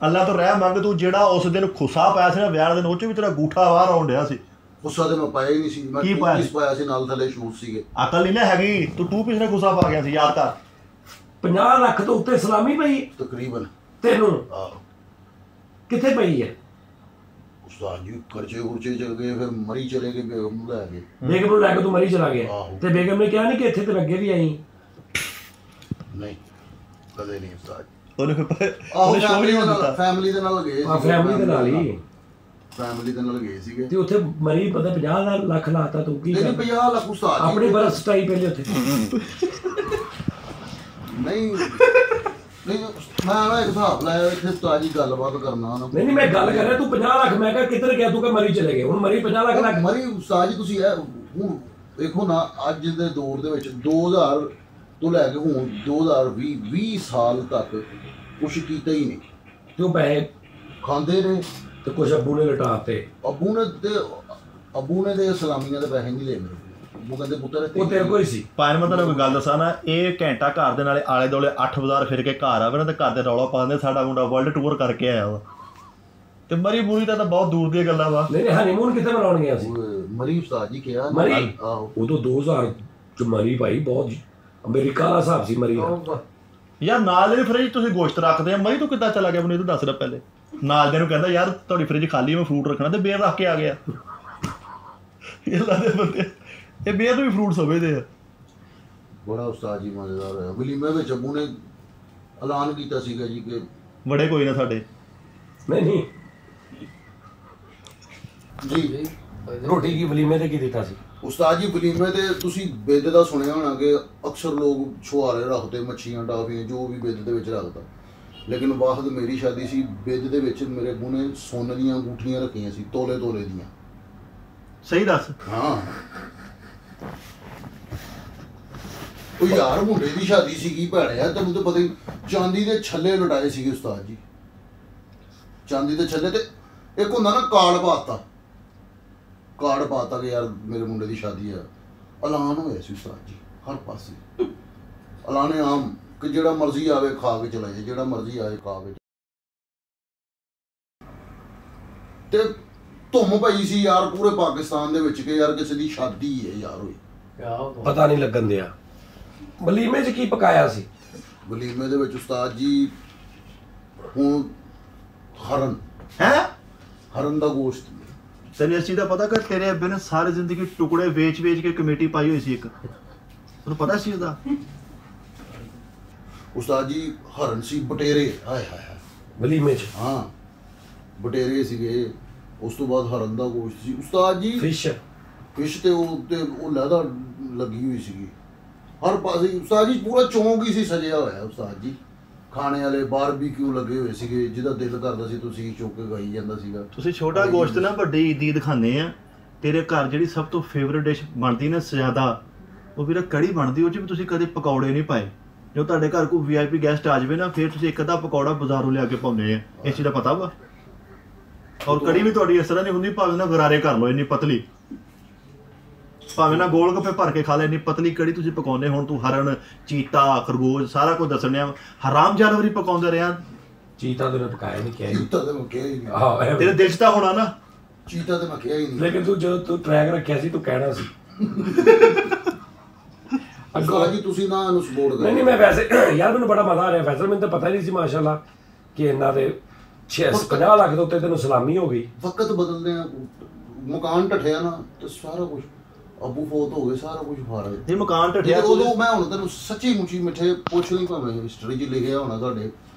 ਅੱਲਾ ਤੋਂ ਰਹਿ ਮੰਗ। ਤੂੰ ਜਿਹੜਾ ਉਸ ਦਿਨ ਖੁੱਸਾ ਪਾਇਆ ਸੀ ਨਾ ਵਿਆਹ ਦੇ, ਉਹ 'ਚ ਵੀ ਤੇਰਾ ਗੂਠਾ ਬਾਹਰ ਆਉਣ ਡਿਆ ਸੀ। ਗੁੱਸਾ ਤੇ ਮੈਂ ਪਾਇਆ ਹੀ ਨਹੀਂ ਸੀ, ਮੈਂ ਕੀ 2 ਪੀਸ ਪਾਇਆ ਸੀ, ਨਾਲ ਥੱਲੇ ਸ਼ੂਜ਼ ਸੀਗੇ। ਅਕਲ ਨਹੀਂ ਨਾ ਹੈਗੀ, ਤੂੰ 2 ਪੀਸ ਨੇ ਗੁੱਸਾ ਪਾ ਗਿਆ ਸੀ, ਯਾਦ ਕਰ। 50 ਲੱਖ ਤੋਂ ਉੱਤੇ ਸਲਾਮੀ ਪਈ ਤਕਰੀਬਨ। ਤੈਨੂੰ? ਆਹੋ। ਕਿੱਥੇ ਪਈ ਹੈ? ਉਸਤਾਦ ਜੀ ਖਰਚੇ ਖੁਰਚੇ ਚਲ ਗਏ, ਫਿਰ ਮਰੀ ਚਲੇ ਗਏ, ਬੇਗਮ ਨੂੰ ਲੈ ਗਏ। ਬੇਗਮ ਨੂੰ ਲੈ ਕੇ ਤੂੰ ਮਰੀ ਚਲਾ ਗਿਆ? ਆਹੋ। ਤੇ ਬੇਗਮ ਨੇ ਕਿਹਾ ਨਹੀਂ ਕਿ ਇੱਥੇ ਤੇ ਅੱਗੇ ਵੀ ਆਈ? ਨਹੀਂ ਕਦੇ ਨਹੀਂ ਉਸਤਾਦ। ਉਹਨੇ ਆਹੋ ਫੈਮਿਲੀ ਦੇ ਨਾਲ ਗਏ ਸੀ, ਫੈਮਿਲੀ ਦੇ ਨਾਲ ਹੀ ਫੈਮਿਲੀ ਦੇ ਨਾਲ ਗਏ ਸੀਗੇ ਤੇ ਉੱਥੇ ਮਰੀ ਪਤਾ 50 ਲੱਖ ਲਾਤਾ ਤੂੰ ਕੀ ਨਹੀਂ 50 ਲੱਖ ਉਸਤਾਦ ਜੀ ਆਪਣੀ ਬਰਸ ਸਟਾਈ ਪਹਿਲੇ ਉੱਥੇ ਨਹੀਂ ਮੈਂ ਨਾ ਇੱਕ ਹਿਸਾਬ ਲਾਇਆ ਇੱਥੇ ਉਸਤਾਦ ਜੀ ਗੱਲਬਾਤ ਕਰਨਾ ਨਾ ਨਹੀਂ ਮੈਂ ਗੱਲ ਕਰ ਰਿਹਾ ਤੂੰ 50 ਲੱਖ ਮੈਂ ਕਿਹਾ ਕਿੱਧਰ ਗਿਆ ਤੂੰ ਕਿ ਮਰੀ ਚਲੇ ਗਏ ਹੁਣ ਮਰੀ 50 ਲੱਖ ਮਰੀ ਉਸਤਾਦ ਜੀ ਤੁਸੀਂ ਇਹ ਹੁਣ ਦੇਖੋ ਨਾ ਅੱਜ ਦੇ ਦੌਰ ਦੇ ਵਿੱਚ 2000 ਤੋਂ ਲੈ ਕੇ ਹੁਣ 2020 ਸਾਲ ਤੱਕ ਕੁਛ ਕੀਤਾ ਹੀ ਨਹੀਂ ਤੇ ਉਹ ਪੈਸੇ ਖਾਂਦੇ ਨੇ ਤੇ ਕੁਛ ਅੱਬੂ ਨੇ ਲਟਾਤੇ ਅੱਬੂ ਨੇ ਤੇ ਸਲਾਮੀਆਂ ਦੇ ਪੈਸੇ ਨਹੀਂ ਲਏ ਮੇਰੇ ਅੱਬੂ ਕਹਿੰਦੇ ਪੁੱਤਰ ਉਹ ਤੇਰੇ ਕੋਲ ਹੀ ਸੀ ਭਾਵੇਂ ਮੈਂ ਤੁਹਾਨੂੰ ਕੋਈ ਗੱਲ ਦੱਸਾਂ ਨਾ ਇਹ ਘੰਟਾ ਘਰ ਦੇ ਨਾਲੇ ਆਲੇ ਦੁਆਲੇ 8 ਬਾਜ਼ਾਰ ਫਿਰ ਕੇ ਘਰ ਆਵੇ ਨਾ ਤੇ ਘਰ ਦੇ ਰੌਲਾ ਪਾਉਂਦੇ ਸਾਡਾ ਮੁੰਡਾ ਵਰਲਡ ਟੂਰ ਕਰਕੇ ਆਇਆ ਵਾ ਤੇ ਮਰੀ ਮੂਰੀ ਤਾਂ ਬਹੁਤ ਦੂਰ ਦੀਆਂ ਗੱਲਾਂ ਵਾ ਨਹੀਂ ਹਨੀਮੂਨ ਕਿੱਥੇ ਮਨਾਉਣ ਗਿਆ ਸੀ ਮਰੀ ਉਸਤਾਦ ਜੀ ਕਿਹਾ ਮਰੀ ਆਹੋ ਉਦੋਂ 2000 ਚ ਮਰੀ ਭਾਈ ਬਹੁਤ ਅਮਰੀਕਾ ਦਾ ਹਿਸਾਬ ਸੀ ਮਰੀ ਦਾ ਯਾਰ ਨਾਲ ਦੇ ਫ੍ਰਿਜ ਤੁਸੀਂ ਗੋਸ਼ਤ ਰੱਖਦੇ ਆ ਮਰੀ ਤੂੰ ਕਿੱਦਾਂ ਚਲਾ ਗਿਆ ਮੈਨੂੰ ਇਹ ਤਾਂ ਦੱਸ ਰਿਹਾ ਪਹਿਲੇ ਨਾਲ ਦੇ ਨੂੰ ਕਹਿੰਦਾ ਯਾਰ ਤੁਹਾਡੀ ਫ੍ਰਿਜ ਖਾਲੀ ਮੈਂ ਫਰੂਟ ਰੱਖਣਾ ਤੇ ਬੇਰ ਰੱਖ ਕੇ ਆ ਗਿਆ ਇਹ ਲਾਦੇ ਬੰਦੇ ਇਹ ਬੇਰ ਨੂੰ ਵੀ ਫਰੂਟ ਸਮਝਦੇ ਆ ਬੜਾ ਉਸਤਾਦ ਜੀ ਮਜ਼ੇਦਾਰ ਹੋਇਆ ਵਲੀਮੇ ਵਿੱਚ ਅੱਬੂ ਨੇ ਐਲਾਨ ਕੀਤਾ ਸੀਗਾ ਜੀ ਕਿ ਬੜੇ ਕੋਈ ਨਾ ਸਾਡੇ ਨਹੀਂ ਜੀ ਰੋਟੀ ਕੀ ਵਲੀਮੇ ਤੇ ਕੀ ਦਿੱਤਾ ਸੀ ਉਸਤਾਦ ਜੀ ਵਲੀਮੇ ਤੇ ਤੁਸੀਂ ਬਿੱਦ ਦਾ ਸੁਣਿਆ ਹੋਣਾ ਕਿ ਅਕਸਰ ਲੋਕ ਛੁਹਾਰੇ ਰੱਖਦੇ ਮੱਛੀਆਂ ਟਾਫੀਆਂ ਜੋ ਵੀ ਬਿੱਦ ਦੇ ਵਿੱਚ ਰੱਖਦਾ ਲੇਕਿਨ ਵਾਹਦ ਮੇਰੀ ਸ਼ਾਦੀ ਸੀ ਬਿੱਦ ਦੇ ਵਿੱਚ ਮੇਰੇ ਅੱਬੂ ਨੇ ਸੋਨੇ ਦੀਆਂ ਅੰਗੂਠੀਆਂ ਰੱਖੀਆਂ ਸੀ ਤੋਲੇ ਦੀਆਂ ਸਹੀ ਦੱਸ ਹਾਂ ਉਹ ਯਾਰ ਮੁੰਡੇ ਦੀ ਸ਼ਾਦੀ ਸੀਗੀ ਭੈਣਿਆ ਤੈਨੂੰ ਤਾਂ ਪਤਾ ਹੀ ਚਾਂਦੀ ਦੇ ਛੱਲੇ ਲੁਟਾਏ ਸੀਗੇ ਉਸਤਾਦ ਜੀ ਚਾਂਦੀ ਦੇ ਛੱਲੇ ਤੇ ਇੱਕ ਹੁੰਦਾ ਨਾ ਕਾਰਡ ਪਾਤਾ ਕਿ ਯਾਰ ਮੇਰੇ ਮੁੰਡੇ ਦੀ ਸ਼ਾਦੀ ਆ ਐਲਾਨ ਹੋਇਆ ਸੀ ਉਸਤਾਦ ਜੀ ਹਰ ਪਾਸੇ ਐਲਾਨ ਆਮ ਕਿ ਜਿਹੜਾ ਮਰਜ਼ੀ ਆਵੇ ਖਾ ਕੇ ਚਲਾ ਜਾਏ ਜਿਹੜਾ ਮਰਜ਼ੀ ਆਏ ਖਾ ਕੇ ਤੇ ਧੁੰਮ ਪਈ ਸੀ ਯਾਰ ਪੂਰੇ ਪਾਕਿਸਤਾਨ ਦੇ ਵਿੱਚ ਕਿ ਯਾਰ ਕਿਸੇ ਦੀ ਸ਼ਾਦੀ ਹੈ ਯਾਰ ਹੋਈ ਪਤਾ ਨਹੀਂ ਲੱਗਣ ਦਿਆ ਵਲੀਮੇ 'ਚ ਕੀ ਪਕਾਇਆ ਸੀ ਵਲੀਮੇ ਦੇ ਵਿੱਚ ਉਸਤਾਦ ਜੀ ਹੁਣ ਹਰਨ ਦਾ ਗੋਸ਼ਤ ਤੈਨੂੰ ਇਸ ਚੀਜ਼ ਦਾ ਪਤਾ ਕਿ ਤੇਰੇ ਅੱਬੇ ਨੇ ਸਾਰੀ ਜ਼ਿੰਦਗੀ ਟੁਕੜੇ ਵੇਚ ਕੇ ਕਮੇਟੀ ਪਾਈ ਹੋਈ ਸੀ ਇੱਕ ਤੁਹਾਨੂੰ ਪਤਾ ਸੀ ਉਹਦਾ ਉਸਤਾਦ ਜੀ ਹਰਨ ਸੀ ਬਟੇਰੇ ਹਾਏ ਵਲੀਮੇ 'ਚ ਹਾਂ ਬਟੇਰੇ ਸੀਗੇ ਉਸ ਤੋਂ ਬਾਅਦ ਹਰਨ ਦਾ ਗੋਸ਼ਤ ਸੀ ਉਸਤਾਦ ਜੀ ਫਿਸ਼ ਤੇ ਉਹ ਲੈਦਾ ਲੱਗੀ ਹੋਈ ਸੀਗੀ ਹਰ ਪਾਸੇ ਉਸਤਾਦ ਜੀ ਪੂਰਾ ਚੌਂਕ ਹੀ ਸੀ ਸਜਿਆ ਹੋਇਆ ਉਸਤਾਦ ਜੀ ਖਾਣੇ ਵਾਲੇ ਬਾਰਬੀਕਿਊ ਲੱਗੇ ਹੋਏ ਸੀਗੇ ਜਿਹਦਾ ਦਿਲ ਕਰਦਾ ਸੀ ਤੁਸੀਂ ਚੁੱਕ ਕੇ ਖਾਈ ਜਾਂਦਾ ਸੀਗਾ ਤੁਸੀਂ ਛੋਟਾ ਗੋਸ਼ਤ ਨਾ ਵੱਡੀ ਈਦ ਖਾਂਦੇ ਆ ਤੇਰੇ ਘਰ ਜਿਹੜੀ ਸਭ ਤੋਂ ਫੇਵਰੇਟ ਡਿਸ਼ ਬਣਦੀ ਨਾ ਜ਼ਿਆਦਾ ਉਹ ਵੀਰਾ ਕੜੀ ਬਣਦੀ ਉਹ 'ਚ ਵੀ ਤੁਸੀਂ ਕਦੇ ਪਕੌੜੇ ਨਹੀਂ ਪਾਏ ਜੋ ਤੁਹਾਡੇ ਘਰ ਕੋਈ VIP ਗੈਸਟ ਆ ਜਾਵੇ ਨਾ ਫਿਰ ਤੁਸੀਂ ਇੱਕ ਅੱਧਾ ਪਕੌੜਾ ਬਾਜ਼ਾਰੋਂ ਲਿਆ ਕੇ ਪਾਉਂਦੇ ਆ ਇਸ ਚੀਜ਼ ਦਾ ਪਤਾ ਵਾ ਔਰ ਕੜੀ ਵੀ ਤੁਹਾਡੀ ਇਸ ਤਰ੍ਹਾਂ ਦੀ ਹੁੰਦੀ ਭਾਵੇਂ ਨਾ ਗਰਾਰੇ ਕਰ ਲਓ ਇੰਨੀ ਪਤਲੀ ਭਾਵੇਂ ਨਾ ਗੋਲ ਗੱਪੇ ਭਰ ਕੇ ਖਾ ਲੈ ਇੰਨੀ ਪਤਲੀ ਕੜੀ ਤੁਸੀਂ ਪਕਾਉਂਦੇ ਹੁਣ ਤੂੰ ਹਰਨ ਚੀਤਾ ਖਰਗੋਸ਼ ਸਾਰਾ ਕੁਝ ਦੱਸਣਿਆ ਹਰਾਮ ਜਾਨਵਰ ਹੀ ਪਕਾਉਂਦੇ ਰਿਹਾ ਚੀਤਾ ਤੇ ਪਕਾਇਆ ਨਹੀਂ ਕਿਹਾ ਚੀਤਾ ਤੇ ਮੈਂ ਕਿਹਾ ਹੀ ਨਹੀਂ ਹਾਂ ਤੇਰੇ ਦਿਲ 'ਚ ਤਾਂ ਹੋਣਾ ਨਾ ਚੀਤਾ ਤੇ ਮੈਂ ਕਿਹਾ ਹੀ ਨਹੀਂ ਲੇਕਿਨ ਤੂੰ ਜਦੋਂ ਤੂੰ ਟਰੈਕ ਰੱਖਿਆ ਸੀ ਤੂੰ ਕਹਿਣਾ ਸੀ ਅੱਗੋਂ ਜੀ ਤੁਸੀਂ ਨਾ ਇਹਨੂੰ ਸਪੋਰਟ ਕਰੋ ਨਹੀਂ ਮੈਂ ਵੈਸੇ ਯਾਰ ਮੈਨੂੰ ਬੜਾ ਮਜ਼ਾ ਆ ਰਿਹਾ ਫੈਸਲ ਮੈਨੂੰ ਤਾਂ ਪਤਾ ਹੀ ਨਹੀਂ ਸੀ ਮਾਸ਼ਾਅੱਲਾ ਕਿ ਇਹਨਾਂ ਦੇ 50 ਲੱਖ ਦੇ ਉੱਤੇ ਤੈਨੂੰ ਸਲਾਮੀ ਹੋ ਗਈ ਵਕਤ ਬਦਲਦੇ ਆ ਮਕਾਨ ਢੱਠਿਆ ਨਾ ਤੇ ਸਾਰਾ ਕੁਝ ਅੱਬੂ ਫੌਤ ਹੋ ਗਏ ਸਾਰਾ ਕੁਝ ਫਾਰਗ ਇਹ ਮਕਾਨ ਢੱਠਿਆ ਉਦੋਂ ਮੈਂ ਹੁਣ ਤੈਨੂੰ ਸੱਚੀ ਮੁੱਚੀ ਮਿੱਠੇ ਪੁੱਛ ਲਈ ਭਾਵੇਂ ਹਿਸਟਰੀ 'ਚ ਲਿਖਿਆ ਹੋਣਾ ਤੁਹਾਡੇ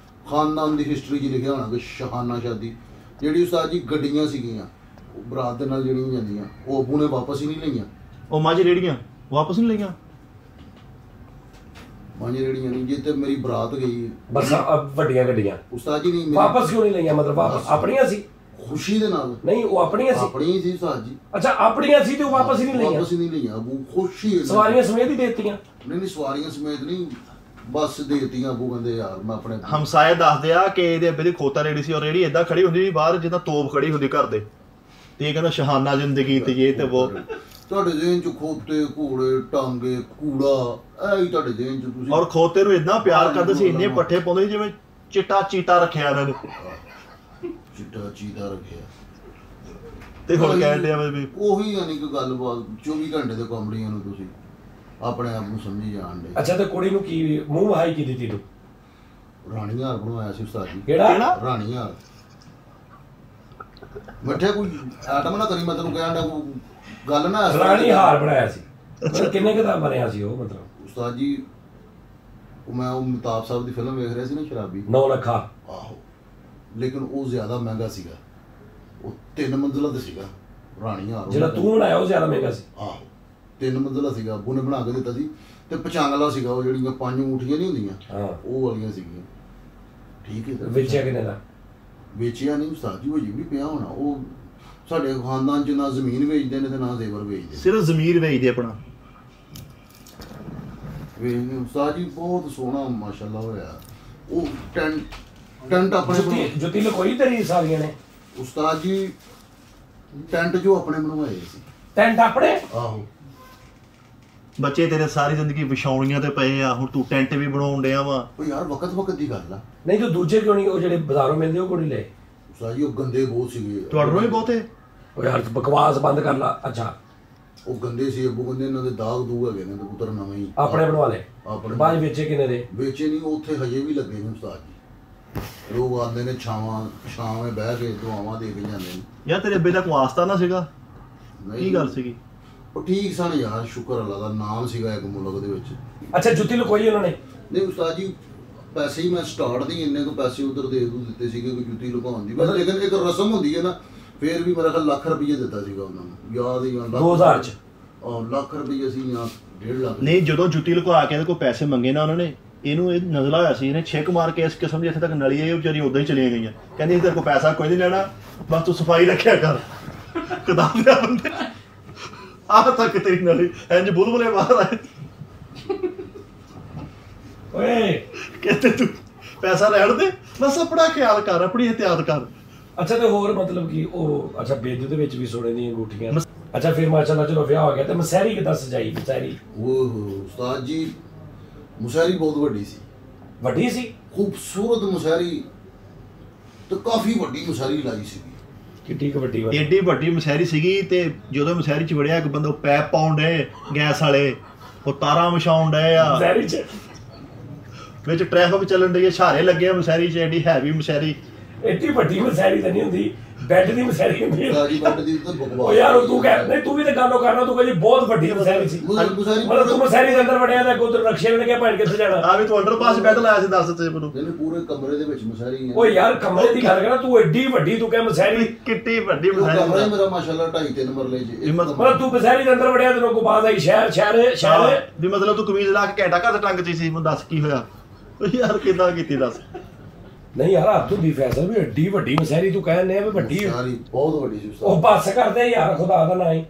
ਖਾਨਦਾਨ ਦੀ ਹਿਸਟਰੀ 'ਚ ਲਿਖਿਆ ਹੋਣਾ ਕਿ ਸ਼ਾਹਾਨਾ ਸ਼ਾਦੀ ਜਿਹੜੀ ਉਸਤਾਦ ਜੀ ਗੱਡੀਆਂ ਸੀਗੀਆਂ ਬਰਾਤ ਦੇ ਨਾਲ ਜਿਹੜੀਆਂ ਜਾਂਦੀਆਂ ਉਹ ਅੱਬੂ ਨੇ ਵਾਪਸ ਹੀ ਨਹੀਂ ਲਈਆਂ ਉਹ ਮਾਝੇ ਰੇੜੀਆਂ ਵਾਪਸ ਨਹੀਂ ਲਈਆਂ ਮਾਝੇ ਰੇੜੀਆਂ ਨਹੀਂ ਜੇ ਤੇ ਮੇਰੀ ਬਰਾਤ ਗਈ ਬਸ ਵੱਡੀਆਂ ਗੱਡੀਆਂ ਉਸਤਾਦ ਜੀ ਨਹੀਂ ਵਾਪਸ ਕਿਉਂ ਨਹੀਂ ਲਈਆਂ ਮਤਲਬ ਆਪਣੀਆਂ ਸੀ ਖੁਸ਼ੀ ਦੇ ਨਾਲ ਨਹੀਂ ਉਹ ਆਪਣੀਆਂ ਸੀ ਆਪਣੀਆਂ ਸੀ ਉਸਤਾਦ ਜੀ ਅੱਛਾ ਆਪਣੀਆਂ ਸੀ ਤੇ ਉਹ ਵਾਪਸ ਹੀ ਨਹੀਂ ਲਈਆਂ ਵਾਪਸ ਹੀ ਨਹੀਂ ਲਈਆਂ ਅੱਬੂ ਖੁਸ਼ੀ ਸਵਾਰੀਆਂ ਸਮੇਤ ਹੀ ਦੇਤੀਆਂ ਨਹੀਂ ਸਵਾਰੀਆਂ ਸਮੇਤ ਨਹੀਂ ਬਸ ਦੇਤੀਆਂ ਅੱਬੂ ਕਹਿੰਦੇ ਯਾਰ ਮੈਂ ਆਪਣੇ ਹਮਸਾਏ ਦੱਸਦੇ ਆ ਕਿ ਇਹਦੇ ਅੱਬੇ ਦੀ ਖੋਤਾ ਰੇੜੀ ਸੀ ਔਰ ਰੇੜੀ ਏਦਾਂ ਖੜੀ ਹੁੰਦੀ ਸੀ ਬਾਹਰ ਜਿੱਦਾਂ ਤੋਪ ਖੜੀ ਹੁੰਦੀ ਘਰ ਦੇ ਤੇ ਇਹ ਕਹਿੰਦਾ ਸ਼ਹਾਨਾ ਜ਼ਿੰਦਗੀ ਤੇ ਇਹ ਤੇ ਉਹ ਤੁਹਾਡੇ ਜ਼ਿਹਨ 'ਚ ਖੋਤੇ ਘੋੜੇ ਟਾਂਗੇ ਕੂੜਾ ਇਹ ਹੀ ਤੁਹਾਡੇ ਜ਼ਿਹਨ 'ਚ ਤੁਸੀਂ ਔਰ ਖੋਤੇ ਨੂੰ ਇੰਨਾ ਪਿਆਰ ਕਰਦੇ ਸੀ ਇੰਨੇ ਪੱਠੇ ਪਾਉਂਦੇ ਸੀ ਜਿਵੇਂ ਚਿੱਟਾ ਚੀਤਾ ਰੱਖਿਆ ਇਹਨਾਂ ਨੇ ਚਿੱਟਾ ਚੀਤਾ ਰੱਖਿਆ ਤੇ ਹੁਣ ਕਹਿੰਦੇ ਆ ਵੀ ਉਹੀ ਯਾਨੀ ਕਿ ਗੱਲਬਾਤ 24 ਘੰਟੇ ਦੇ ਕਾਮੜੀਆਂ ਨੂੰ ਤੁਸੀਂ ਆਪਣੇ ਆਪ ਨੂੰ ਸਮਝੀ ਜਾਣ ਦੇ ਅੱਛਾ ਤੇ ਕੁੜੀ ਨੂੰ ਕੀ ਮੂੰਹ ਵਹਾਈ ਕੀ ਦਿੱਤੀ ਤੂੰ ਰਾਣੀ ਹਾਰ ਬਣਵਾਇਆ ਸੀ ਉਸਤਾਦ ਜੀ ਕਿਹੜਾ ਰਾਣੀ ਹਾਰ ਮਿੱਠੇ ਕੋਈ ਆਟਮ ਨਾ ਕਰੀ ਮੈਂ ਤੈਨੂੰ ਕਹਿਣ ਦਾ ਗੱਲ ਨਾ ਰਾਣੀ ਹਾਰ ਬਣਾਇਆ ਸੀ ਮਤਲਬ ਕਿੰਨੇ ਕੁ ਦਾ ਬਣਿਆ ਸੀ ਉਹ ਮਤਲਬ ਉਸਤਾਦ ਜੀ मैं अमिताभ साहब की फिल्म वेख रहा सी ना शराबी 9 ਲੱਖਾ आहो लेकिन वो ज़्यादा महंगा सीगा वो 3 मंजिला ते सीगा रानी हार ਜਿਹੜਾ ਤੂੰ ਬਣਾਇਆ ਉਹ ਜ਼ਿਆਦਾ ਮਹਿੰਗਾ ਸੀ आहो 3 मंजिला सीगा अब्बू ने बना के दिता सी ते पचांगला सीगा वो ਜਿਹੜੀਆਂ 5 ਊਠੀਆਂ ਨਹੀਂ ਹੁੰਦੀਆਂ ਹਾਂ ਉਹ ਵਾਲੀਆਂ ਸੀਗੀਆਂ ਠੀਕ ਹੈ ਵੇਚਿਆ ਕਿੰਨੇ ਦਾ ਵੇਚਿਆ ਨਹੀਂ ਉਸਤਾਦ ਜੀ ਉਹ ਜੀ ਵੀ ਪਿਆ ਹੋਣਾ ਉਹ ਸਾਡੇ ਖਾਨਦਾਨ ਚ ਨਾ ਜ਼ਮੀਨ ਵੇਚਦੇ ਨੇ ਤੇ ਨਾ ਜ਼ੇਵਰ ਵੇਚਦੇ ਸਿਰਫ ਜ਼ਮੀਰ ਵੇਚਦੇ ਆਪਣਾ ਵੇਚਦੇ ਉਸਤਾਦ ਜੀ ਬਹੁਤ ਸੋਹਣਾ ਮਾਸ਼ਾਅੱਲਾ ਹੋਇਆ ਉਹ ਟੈਂਟ ਆਪਣੇ ਜੁੱਤੀ ਲਕੋਈ ਤੇਰੀ ਸਾਲੀਆਂ ਨੇ ਉਸਤਾਦ ਜੀ ਟੈਂਟ ਜੋ ਆਪਣੇ ਬਣਵਾਏ ਸੀ ਟੈਂਟ ਆਪਣੇ ਆਹੋ ਬੱਚੇ ਤੇਰੇ ਸਾਰੀ ਜ਼ਿੰਦਗੀ ਵਿਛਾਉਣੀਆਂ ਤੇ ਪਏ ਆ ਹੁਣ ਤੂੰ ਟੈਂਟ ਵੀ ਬਣਾਉਣ ਡਿਆ ਵਾ ਉਹ ਯਾਰ ਵਕਤ ਦੀ ਗੱਲ ਆ ਨਹੀਂ ਤੂੰ ਦੂਜੇ ਕਿਉਂ ਨਹੀਂ ਉਹ ਜਿਹੜੇ ਬਾਜ਼ਾਰੋਂ ਮਿਲਦੇ ਉਹ ਕੋਈ ਲਏ ਉਸਤਾਦ ਜੀ ਉਹ ਗੰਦੇ ਬਹੁਤ ਸੀਗੇ ਤੁਹਾਡੇ ਵੀ ਬਹੁਤੇ ਉਹ ਯਾਰ ਬਕਵਾਸ ਬੰਦ ਕਰ ਲਾ ਅੱਛਾ ਉਹ ਗੰਦੇ ਸੀ ਅੱਬੂ ਕਹਿੰਦੇ ਇਹਨਾਂ ਦੇ ਦਾਗ ਦੂਗ ਹੈਗੇ ਨੇ ਤੇ ਪੁੱਤਰ ਨਵੇਂ ਹੀ ਆਪਣੇ ਬਣਵਾ ਲੈ ਆਪਣੇ ਬਾਅਦ ਵੇਚੇ ਕਿੰਨੇ ਦੇ ਵੇਚੇ ਨਹੀਂ ਉੱਥੇ ਹਜੇ ਵੀ ਲੱਗੇ ਨੇ ਉਸਤਾਦ ਜੀ ਲੋਕ ਆਉਂਦੇ ਨੇ ਛਾਵੇਂ ਬਹਿ ਕੇ ਦੁਆਵਾਂ ਦੇ ਕੇ ਜਾਂਦੇ ਨੇ ਯਾਰ ਤੇਰੇ ਅੱਬੇ ਦਾ ਕੋਈ ਆਸਤਾ ਨਾ ਸੀਗਾ ਨਹੀਂ ਕੀ ਗੱਲ ਸੀਗੀ ਉਹ ਠੀਕ ਸਨ ਯਾਰ ਸ਼ੁਕਰ ਅੱਲਾ ਦਾ ਨਾਮ ਸੀਗਾ ਇੱਕ ਮੁਲਕ ਦੇ ਵਿੱਚ ਅੱਛਾ ਜੁੱਤੀ ਲਕੋਈ ਉਹਨਾਂ ਨੇ ਨਹੀਂ ਉਸਤਾਦ ਜੀ ਪੈਸੇ ਹੀ ਮੈਂ ਸਟਾਰਟ ਦੀ ਇੰਨੇ ਕੁ ਪੈਸੇ ਉਧਰ ਦੇ ਦਿੱਤੇ ਸੀਗੇ ਕੋਈ ਜੁੱਤੀ ਲੁਕਾਉਣ ਦੀ ਬਸ ਲੇਕਿਨ ਇੱਕ ਰਸਮ ਹੁੰਦੀ ਹੈ ਨਾ ਫੇਰ ਵੀ ਮੇਰਾ ਖਿਆਲ ਲੱਖ ਰੁਪਏ ਦਿੱਤਾ ਸੀਗਾ ਉਹਨਾਂ ਨੂੰ ਯਾਦ ਹੀ 2000 ਚ ਲੱਖ ਰੁਪਏ ਅਸੀਂ ਜਾਂ 1.5 ਲੱਖ ਨਹੀਂ ਜਦੋਂ ਜੁੱਤੀ ਲੁਕਾ ਕੇ ਇਹਦੇ ਕੋਲ ਪੈਸੇ ਮੰਗੇ ਨਾ ਉਹਨਾਂ ਨੇ ਇਹਨੂੰ ਇਹ ਨਜ਼ਲਾ ਹੋਇਆ ਸੀ ਇਹਨੇ ਛਿੱਕ ਮਾਰ ਕੇ ਇਸ ਕਿਸਮ ਦੀ ਇੱਥੇ ਤੱਕ ਨਲੀ ਆਈ ਉਹ ਵਿਚਾਰੀ ਉਦਾਂ ਹੀ ਚਲੀਆਂ ਗਈਆਂ ਕਹਿੰਦੀ ਤੇਰੇ ਕੋਲ ਪੈਸਾ ਕੋਈ ਨਹੀਂ ਲੈਣਾ ਬਸ ਤੂੰ ਸਫਾਈ ਰੱਖਿਆ ਕਰ ਕਿਤਾਬ ਦੇ ਬੰਦੇ ਆਹ ਤੱਕ ਤੇਰੀ ਨਲੀ ਇੰਜ ਬੁਲਬੁਲੇ ਬਾਹਰ ਆਏ ਓਏ ਕਹਿੰਦੇ ਤੂੰ ਪੈਸਾ ਲੈਣ ਦੇ ਬਸ ਆਪਣਾ ਖਿਆਲ ਕਰ ਆਪਣੀ ਇਹਤਿਆਤ ਕਰ ਅੱਛਾ ਤੇ ਹੋਰ ਮਤਲਬ ਕਿ ਉਹ ਅੱਛਾ ਬੇਦ ਦੇ ਵਿੱਚ ਵੀ ਸੋਨੇ ਦੀਆਂ ਅੰਗੂਠੀਆਂ ਅੱਛਾ ਫਿਰ ਮਾਸ਼ਾਅੱਲਾ ਚਲੋ ਵਿਆਹ ਹੋ ਗਿਆ ਤੇ ਮਸਹਿਰੀ ਕਿੱਦਾਂ ਸਜਾਈ ਮਸਹਿਰੀ ਉਹ ਉਸਤਾਦ ਜੀ ਮੁਸ਼ਾਰੀ ਬਹੁਤ ਵੱਡੀ ਸੀ ਵੱਡੀ ਸੀ ਖੂਬਸੂਰਤ ਮੁਸ਼ਾਰੀ ਤੇ ਕਾਫੀ ਵੱਡੀ ਮੁਸ਼ਾਰੀ ਲਾਈ ਸੀ ਕਿੱਡੀ ਕੁ ਵੱਡੀ ਏਡੀ ਵੱਡੀ ਮਸ਼ਹਿਰੀ ਸੀਗੀ ਤੇ ਜਦੋਂ ਮਸ਼ਹਿਰੀ ਚ ਵੜਿਆ ਇੱਕ ਬੰਦਾ ਪੈਪ ਪਾਉਣ ਡੇ ਗੈਸ ਵਾਲੇ ਉਹ ਤਾਰਾਂ ਵਿਛਾਉਣ ਡੇ ਆ ਮਸਹਿਰੀ ਚ ਵਿੱਚ ਟ੍ਰੈਫਿਕ ਚੱਲਣ ਡਈ ਆ ਛਾਰੇ ਲੱਗੇ ਆ ਮਸ਼ਹਿਰੀ ਚ ਏਡੀ ਹੈਵੀ ਮਸ਼ਹਿਰੀ ਇੱਡੀ ਵੱਡੀ ਮਸਹਿਰੀ ਤਾਂ ਨਹੀਂ ਹੁੰਦੀ ਬੈੱਡ ਦੀ ਮਸਹਿਰੀ ਹੁੰਦੀ ਉਸਤਾਦ ਜੀ ਵੱਡ ਦੀ ਤਾਂ ਉਹ ਬਕਵਾਸ ਯਾਰ ਉਹ ਤੂੰ ਕਹਿ ਨਹੀਂ ਤੂੰ ਵੀ ਤਾਂ ਗੱਲੋਂ ਕਰਨਾ ਤੂੰ ਕਹਿੰਦੀ ਬਹੁਤ ਵੱਡੀ ਮਸਹਿਰੀ ਸੀ ਮਤਲਬ ਤੂੰ ਮਸਹਿਰੀ ਦੇ ਅੰਦਰ ਵੜਿਆ ਤਾਂ ਉਧਰ ਰਕਸ਼ੇ ਨੇ ਕਿਹਾ ਭੈਣ ਕਿੱਥੇ ਜਾਣਾ ਆ ਵੀ ਤੂੰ ਅੰਡਰਪਾਸ ਬੈੱਡ ਲਾਇਆ ਸੀ ਦੱਸ ਤੇ ਮੈਨੂੰ ਇਹਨੇ ਪੂਰੇ ਕਮਰੇ ਦੇ ਵਿੱਚ ਮੁਸ਼ਾਰੀ ਹੈ ਓ ਯਾਰ ਕਮਰੇ ਦੀ ਗੱਲ ਕਰਾਂ ਤੂੰ ਐਡੀ ਵੱਡੀ ਤੂੰ ਕਹਿ ਮਸਹਿਰੀ ਕਿੱਡੀ ਵੱਡੀ ਉਹ ਕਮਰਾ ਹੀ ਮਸ਼ਹਿਰੀ ਮੇਰਾ ਮਾਸ਼ਾਅੱਲਾ 2.5-3 ਮਰਲੇ ਚ ਮਤਲਬ ਤੂੰ ਮਸਹਿਰੀ ਦੇ ਅੰਦਰ ਵੜਿਆ ਤੈਨੂੰ ਕੋ ਬਾਜ਼ ਆਈ ਸ਼ਹਿਰ ਵੀ ਮਤਲਬ ਤੂੰ ਕਮੀਜ਼ ਲਾ ਕੇ ਘੈਂਟਾ ਘਰ ਟੰਗ ਚ ਸੀ ਮੈਨੂੰ ਦੱਸ ਕੀ ਹੋਇਆ ਓ ਯਾਰ ਕਿੱਦਾਂ ਕੀਤੀ ਦੱਸ ਨਹੀਂ ਯਾਰ ਹੱਥ ਹੁੰਦੀ ਫੈਸਲ ਵੀ ਐਡੀ ਵੱਡੀ ਮਸਹਿਰੀ ਤੂੰ ਕਹਿੰਦੇ ਆ ਵੀ ਵੱਡੀ ਮੁਸ਼ਾਰੀ ਬਹੁਤ ਵੱਡੀ ਸੀ ਉਹ ਬੱਸ ਕਰਦੇ ਯਾਰ ਖੁਦਾ ਦਾ ਨਾ ਹੀ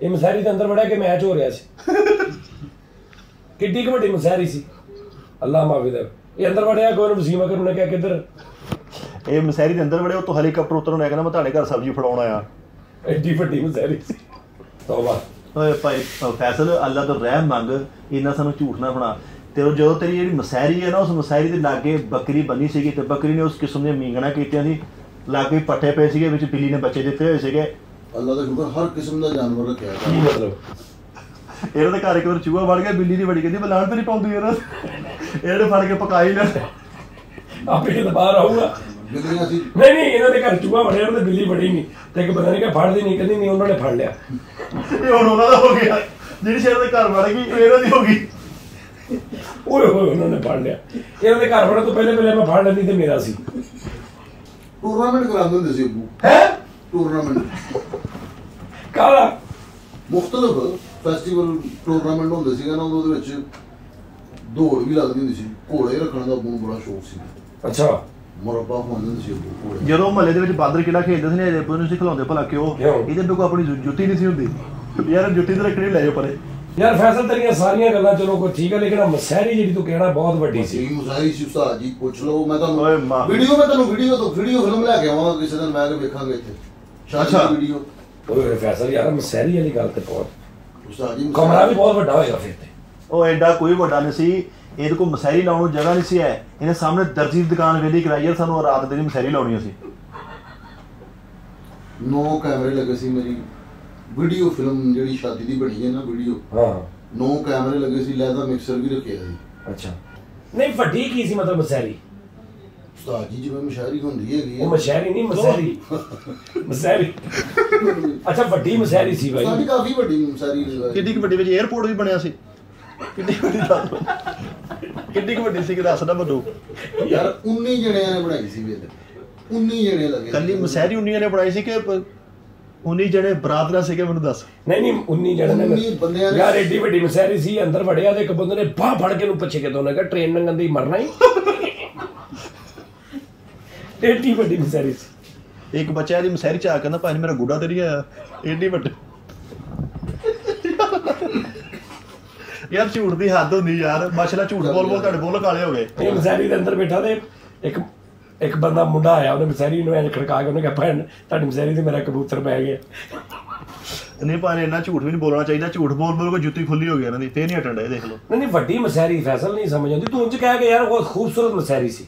ਇਹ ਮਸਹਿਰੀ ਦੇ ਅੰਦਰ ਵੜਿਆ ਕਿ ਮੈਚ ਹੋ ਰਿਹਾ ਸੀ ਕਿੱਡੀ ਕੁ ਵੱਡੀ ਮਸਹਿਰੀ ਸੀ ਅੱਲਾ ਮਾਫੀ ਇਹ ਅੰਦਰ ਵੜਿਆ ਕੋਈ ਵਸੀਮਾ ਕਰਨ ਨੇ ਕਿਹਾ ਕਿੱਧਰ ਇਹ ਮਸ਼ਹਿਰੀ ਦੇ ਅੰਦਰ ਵੜੇ ਉਹ ਤੋਂ ਹੈਲੀਕਾਪਟਰ ਉਤਰਨ ਲੈ ਕੇ ਨਾ ਮੈਂ ਤੁਹਾਡੇ ਘਰ ਸਬਜ਼ੀ ਫੜਾਉਣ ਆਇਆ ਐਡੀ ਵੱਡੀ ਮਸਹਿਰੀ ਸੀ ਤੋਬਾ ਓਏ ਭਾਈ ਫੈਸਲ ਅੱਲਾ ਤੋਂ ਰਹਿਮ ਮੰਗ ਇਹਨਾਂ ਸਾਨੂੰ ਝੂਠ ਨਾ ਬਣਾ ਤੇ ਉਹ ਜਦੋਂ ਤੇਰੀ ਜਿਹੜੀ ਮਸਹਿਰੀ ਹੈ ਨਾ ਉਸ ਮਸਹਿਰੀ ਦੇ ਲਾਗੇ ਬੱਕਰੀ ਬੰਨੀ ਸੀਗੀ ਤੇ ਬੱਕਰੀ ਨੇ ਉਸ ਕਿਸਮ ਦੀਆਂ ਮੀਂਗਣਾ ਕੀਤੀਆਂ ਸੀ ਲਾਗੇ ਪੱਠੇ ਪਏ ਸੀਗੇ ਵਿੱਚ ਬਿੱਲੀ ਨੇ ਬੱਚੇ ਦਿੱਤੇ ਹੋਏ ਸੀਗੇ ਅੱਲਾ ਦਾ ਸ਼ੁਕਰ ਹਰ ਕਿਸਮ ਦਾ ਜਾਨਵਰ ਰੱਖਿਆ ਹੈ ਕੀ ਮਤਲਬ ਇਹਨਾਂ ਦੇ ਘਰ ਇੱਕ ਵਾਰ ਚੂਹਾ ਵੜ ਗਿਆ ਬਿੱਲੀ ਦੀ ਬੜੀ ਕਹਿੰਦੀ ਬਲਾਣ ਤੇ ਨਹੀਂ ਪਾਉਂਦੀ ਇਹਨਾਂ ਇਹਨੇ ਫੜ ਕੇ ਪਕਾਈ ਲੈ ਆਪੇ ਤਾਂ ਬਾਹਰ ਆਊਗਾ ਬਿੱਲੀਆਂ ਸੀ ਨਹੀਂ ਇਹਨਾਂ ਦੇ ਘਰ ਚੂਹਾ ਵੜਿਆ ਉਹਨਾਂ ਦੇ ਬਿੱਲੀ ਵੜੀ ਨਹੀਂ ਤੇ ਇੱਕ ਪਤਾ ਨਹੀਂ ਕਿ ਫੜਦੀ ਨਹੀਂ ਕਹਿੰਦੀ ਨਹੀਂ ਉਹਨਾਂ ਨੇ ਫੜ ਲਿਆ ਇਹ ਹੁਣ ਉਹਨਾਂ ਦਾ ਹੋ ਗਿਆ ਜਿਹੜੀ ਸ਼ੇਰ ਦੇ ਘਰ ਵੜ ਗਈ ਇਹ ਇਹਨਾਂ ਦੀ ਹੋ ਗਈ ਓਏ ਹੋਏ ਉਹਨਾਂ ਨੇ ਫੜ ਲਿਆ ਇਹਨਾਂ ਦੇ ਘਰ ਵੜਨ ਤੋਂ ਪਹਿਲੇ ਮੈਂ ਫੜ ਲੈਂਦੀ ਤੇ ਮੇਰਾ ਸੀ ਟੂਰਨਾਮੈਂਟ ਕਰਾਉਂਦੇ ਹੁੰਦੇ ਸੀ ਅੱਬੂ ਹੈ ਟੂਰਨਾਮੈਂਟ ਕਾਲਾ ਮੁxtਲਫ ਫੈਸਟੀਵਲ ਟੂਰਨਾਮੈਂਟ ਹੁੰਦੇ ਸੀਗਾ ਨਾ ਉਹਦੇ ਵਿੱਚ ਦੌੜ ਵੀ ਲੱਗਦੀ ਹੁੰਦੀ ਸੀ ਘੋੜੇ ਰੱਖਣ ਦਾ ਬਹੁਤ ਬੜਾ ਸ਼ੌਕ ਸੀ ਅੱਛਾ ਮੁਰੱਬਾ ਹੁੰਦੇ ਹੁੰਦੇ ਸੀ ਅੱਬੂ ਘੋੜੇ ਜਦੋਂ ਮਹੱਲੇ ਦੇ ਵਿੱਚ ਬਾਂਦਰ ਕਿਲਾ ਖੇਡਦੇ ਸੀ ਨੇ ਇਹਦੇ ਨੂੰ ਸੀ ਖਿਲਾਉਂਦੇ ਭਲਾ ਕਿਉਂ ਕਿਉਂ? ਇਹਦੇ ਬਿਲਕੁਲ ਆਪਣੀ ਜੁੱਤੀ ਨਹੀਂ ਸੀ ਹੁੰਦੀ ਯਾਰ ਜੁੱਤੀ ਤੇ ਰੱਖਣੀ ਲੈ ਜਾਓ ਪਰੇ ਯਾਰ ਫੈਸਲ ਤੇਰੀਆਂ ਸਾਰੀਆਂ ਗੱਲਾਂ ਚਲੋ ਕੋਈ ਠੀਕ ਹੈ ਲੇਕਿਨ ਮਸਹਿਰੀ ਜਿਹੜੀ ਤੂੰ ਕਹਿਣਾ ਬਹੁਤ ਵੱਡੀ ਸੀ ਮੁਜ਼ਾਹਰੀ ਸੀ ਉਸਤਾਦ ਜੀ ਪੁੱਛ ਲਓ ਮੈਂ ਓਏ ਮਾਂ। ਤੁਹਾਨੂੰ ਵੀਡੀਓ ਫਿਲਮ ਲੈ ਕੇ ਆਵਾਂਗਾ ਕਿਸੇ ਦਿਨ ਮੈਂ ਵੇਖਾਂਗੇ ਇੱਥੇ ਸ਼ਾਦੀ ਦੀ ਵੀਡੀਓ ਓਏ ਫੈਸਲ ਯਾਰ ਮਸਹਿਰੀ ਵਾਲੀ ਗੱਲ ਤੇ ਬਹੁਤ ਉਸਤਾਦ ਜੀ ਕਮਰਾ ਵੀ ਬਹੁਤ ਵੱਡਾ ਹੋਏਗਾ ਫਿਰ ਤੇ ਉਹ ਐਡਾ ਕੋਈ ਵੱਡਾ ਨਹੀਂ ਸੀ ਇਹਦੇ ਕੋਲ ਮਸਹਿਰੀ ਲਾਉਣ ਨੂੰ ਜਗ੍ਹਾ ਨਹੀਂ ਸੀ ਹੈ ਇਹਨੇ ਸਾਹਮਣੇ ਦਰਜੀ ਦੀ ਦੁਕਾਨ ਵੇਲੀ ਕਰਾਈ ਯਾਰ ਸਾਨੂੰ ਰਾਤ ਦੇ ਦੀ ਮਸਹਿਰੀ ਲਾਉਣੀ ਸੀ 9 ਕੈਮਰੇ ਲੱਗੇ ਸੀ ਮੇਰੀ ਵੀਡੀਓ ਫਿਲਮ ਜਿਹੜੀ ਸ਼ਾਦੀ ਦੀ ਬਣੀ ਹੈ ਨਾ ਵੀਡੀਓ ਹਾਂ 9 ਕੈਮਰੇ ਲੱਗੇ ਸੀ ਲੈਦਾ ਮਿਕਸਰ ਵੀ ਰੱਖਿਆ ਸੀ ਅੱਛਾ ਨਹੀਂ ਵੱਡੀ ਕੀ ਸੀ ਮਤਲਬ ਮਸਹਿਰੀ ਉਸਤਾਦ ਜੀ ਜਿਵੇਂ ਮਸ਼ਾਇਰੀ ਹੁੰਦੀ ਹੈਗੀ ਉਹ ਮਸ਼ਹਿਰੀ ਨਹੀਂ ਮਸਹਿਰੀ ਮਸਹਿਰੀ ਅੱਛਾ ਵੱਡੀ ਮਸਹਿਰੀ ਸੀ ਸਾਡੀ ਭਾਈ ਕਾਫੀ ਵੱਡੀ ਮਸ਼ਾਇਰੀ ਕਿੱਡੀ ਕੁ ਵੱਡੀ ਵਿੱਚ 에어ਪੋਰਟ ਵੀ ਬਣਿਆ ਸੀ ਕਿੱਡੀ ਵੱਡੀ ਗੱਲ ਕਿੰਨੀ ਕੁ ਵੱਡੀ ਸੀ ਕਿ ਦੱਸਦਾ ਮੈਨੂੰ ਯਾਰ 19 ਜਣਿਆਂ ਨੇ ਬਣਾਈ ਸੀ ਵੇਲੇ 19 ਜਣੇ ਲੱਗੇ ਕੱਲੀ ਮਸਹਿਰੀ 19 ਨੇ ਬਣਾਈ ਸੀ ਕਿ 19 ਜਣੇ ਬਰਾਦਰਾ ਸੀਗੇ ਮੈਨੂੰ ਦੱਸ। ਨਹੀਂ 19 ਜਣੇ 19 ਬੰਦਿਆਂ ਨੇ ਯਾਰ ਏਡੀ ਵੱਡੀ ਮਸਹਿਰੀ ਸੀ, ਅੰਦਰ ਵੜਿਆ ਤੇ ਇੱਕ ਬੰਦੇ ਨੇ ਬਾਹ ਫੜ ਕੇ ਨੂੰ ਪਿੱਛੇ ਕਿਤੋਂ ਨੇ ਕਿਹਾ ਟ੍ਰੇਨ ਨੰਗਨ ਦੀ ਮਰਨਾ ਹੀ। ਏਡੀ ਵੱਡੀ ਮਸਹਿਰੀ ਸੀ। ਇੱਕ ਬੱਚਾ ਦੀ ਮਸਹਿਰੀ ਚ ਆ ਕਹਿੰਦਾ ਭਾਈ ਮੇਰਾ ਗੁੱਡਾ ਤੇ ਨਹੀਂ ਆਇਆ ਏਡੀ ਵੱਡੀ। ਯਾਰ ਝੂਠ ਦੀ ਹੱਦ ਹੁੰਦੀ ਯਾਰ, ਮਾਸ਼ਾਅੱਲਾ ਝੂਠ ਬੋਲ ਬੋਲ ਤੁਹਾਡੇ ਬੋਲ ਕਾਲੇ ਹੋ ਗਏ। ਇਹ ਮਸਹਿਰੀ ਦੇ ਅੰਦਰ ਬੈਠਾ ਤੇ ਇੱਕ ਬੰਦਾ ਮੁੰਡਾ ਆਇਆ, ਉਹਨੇ ਮਸਹਿਰੀ ਨੂੰ ਐਂ ਖੜਕਾ ਕੇ ਉਹਨੇ ਕਿਹਾ ਭੈਣ ਤੁਹਾਡੀ ਮਸਹਿਰੀ ਤੇ ਮੇਰਾ ਕਬੂਤਰ ਪੈ ਗਿਆ। ਨਹੀਂ ਪਰ ਇੰਨਾ ਝੂਠ ਵੀ ਨਹੀਂ ਬੋਲਣਾ ਚਾਹੀਦਾ, ਝੂਠ ਬੋਲ ਬੋਲ ਕੇ ਜੁੱਤੀ ਖੁੱਲੀ ਹੋ ਗਈ ਇਹਨਾਂ ਦੀ, ਫੇਰ ਨਹੀਂ ਹਟਣ ਡੇ ਦੇਖ ਲਓ। ਨਹੀਂ ਵੱਡੀ ਮਸਹਿਰੀ ਫੈਸਲ ਨਹੀਂ ਸਮਝ ਆਉਂਦੀ, ਤੂੰ ਉਂਝ ਕਹਿ ਕੇ ਯਾਰ ਉਹ ਖੂਬਸੂਰਤ ਮਸਹਿਰੀ ਸੀ,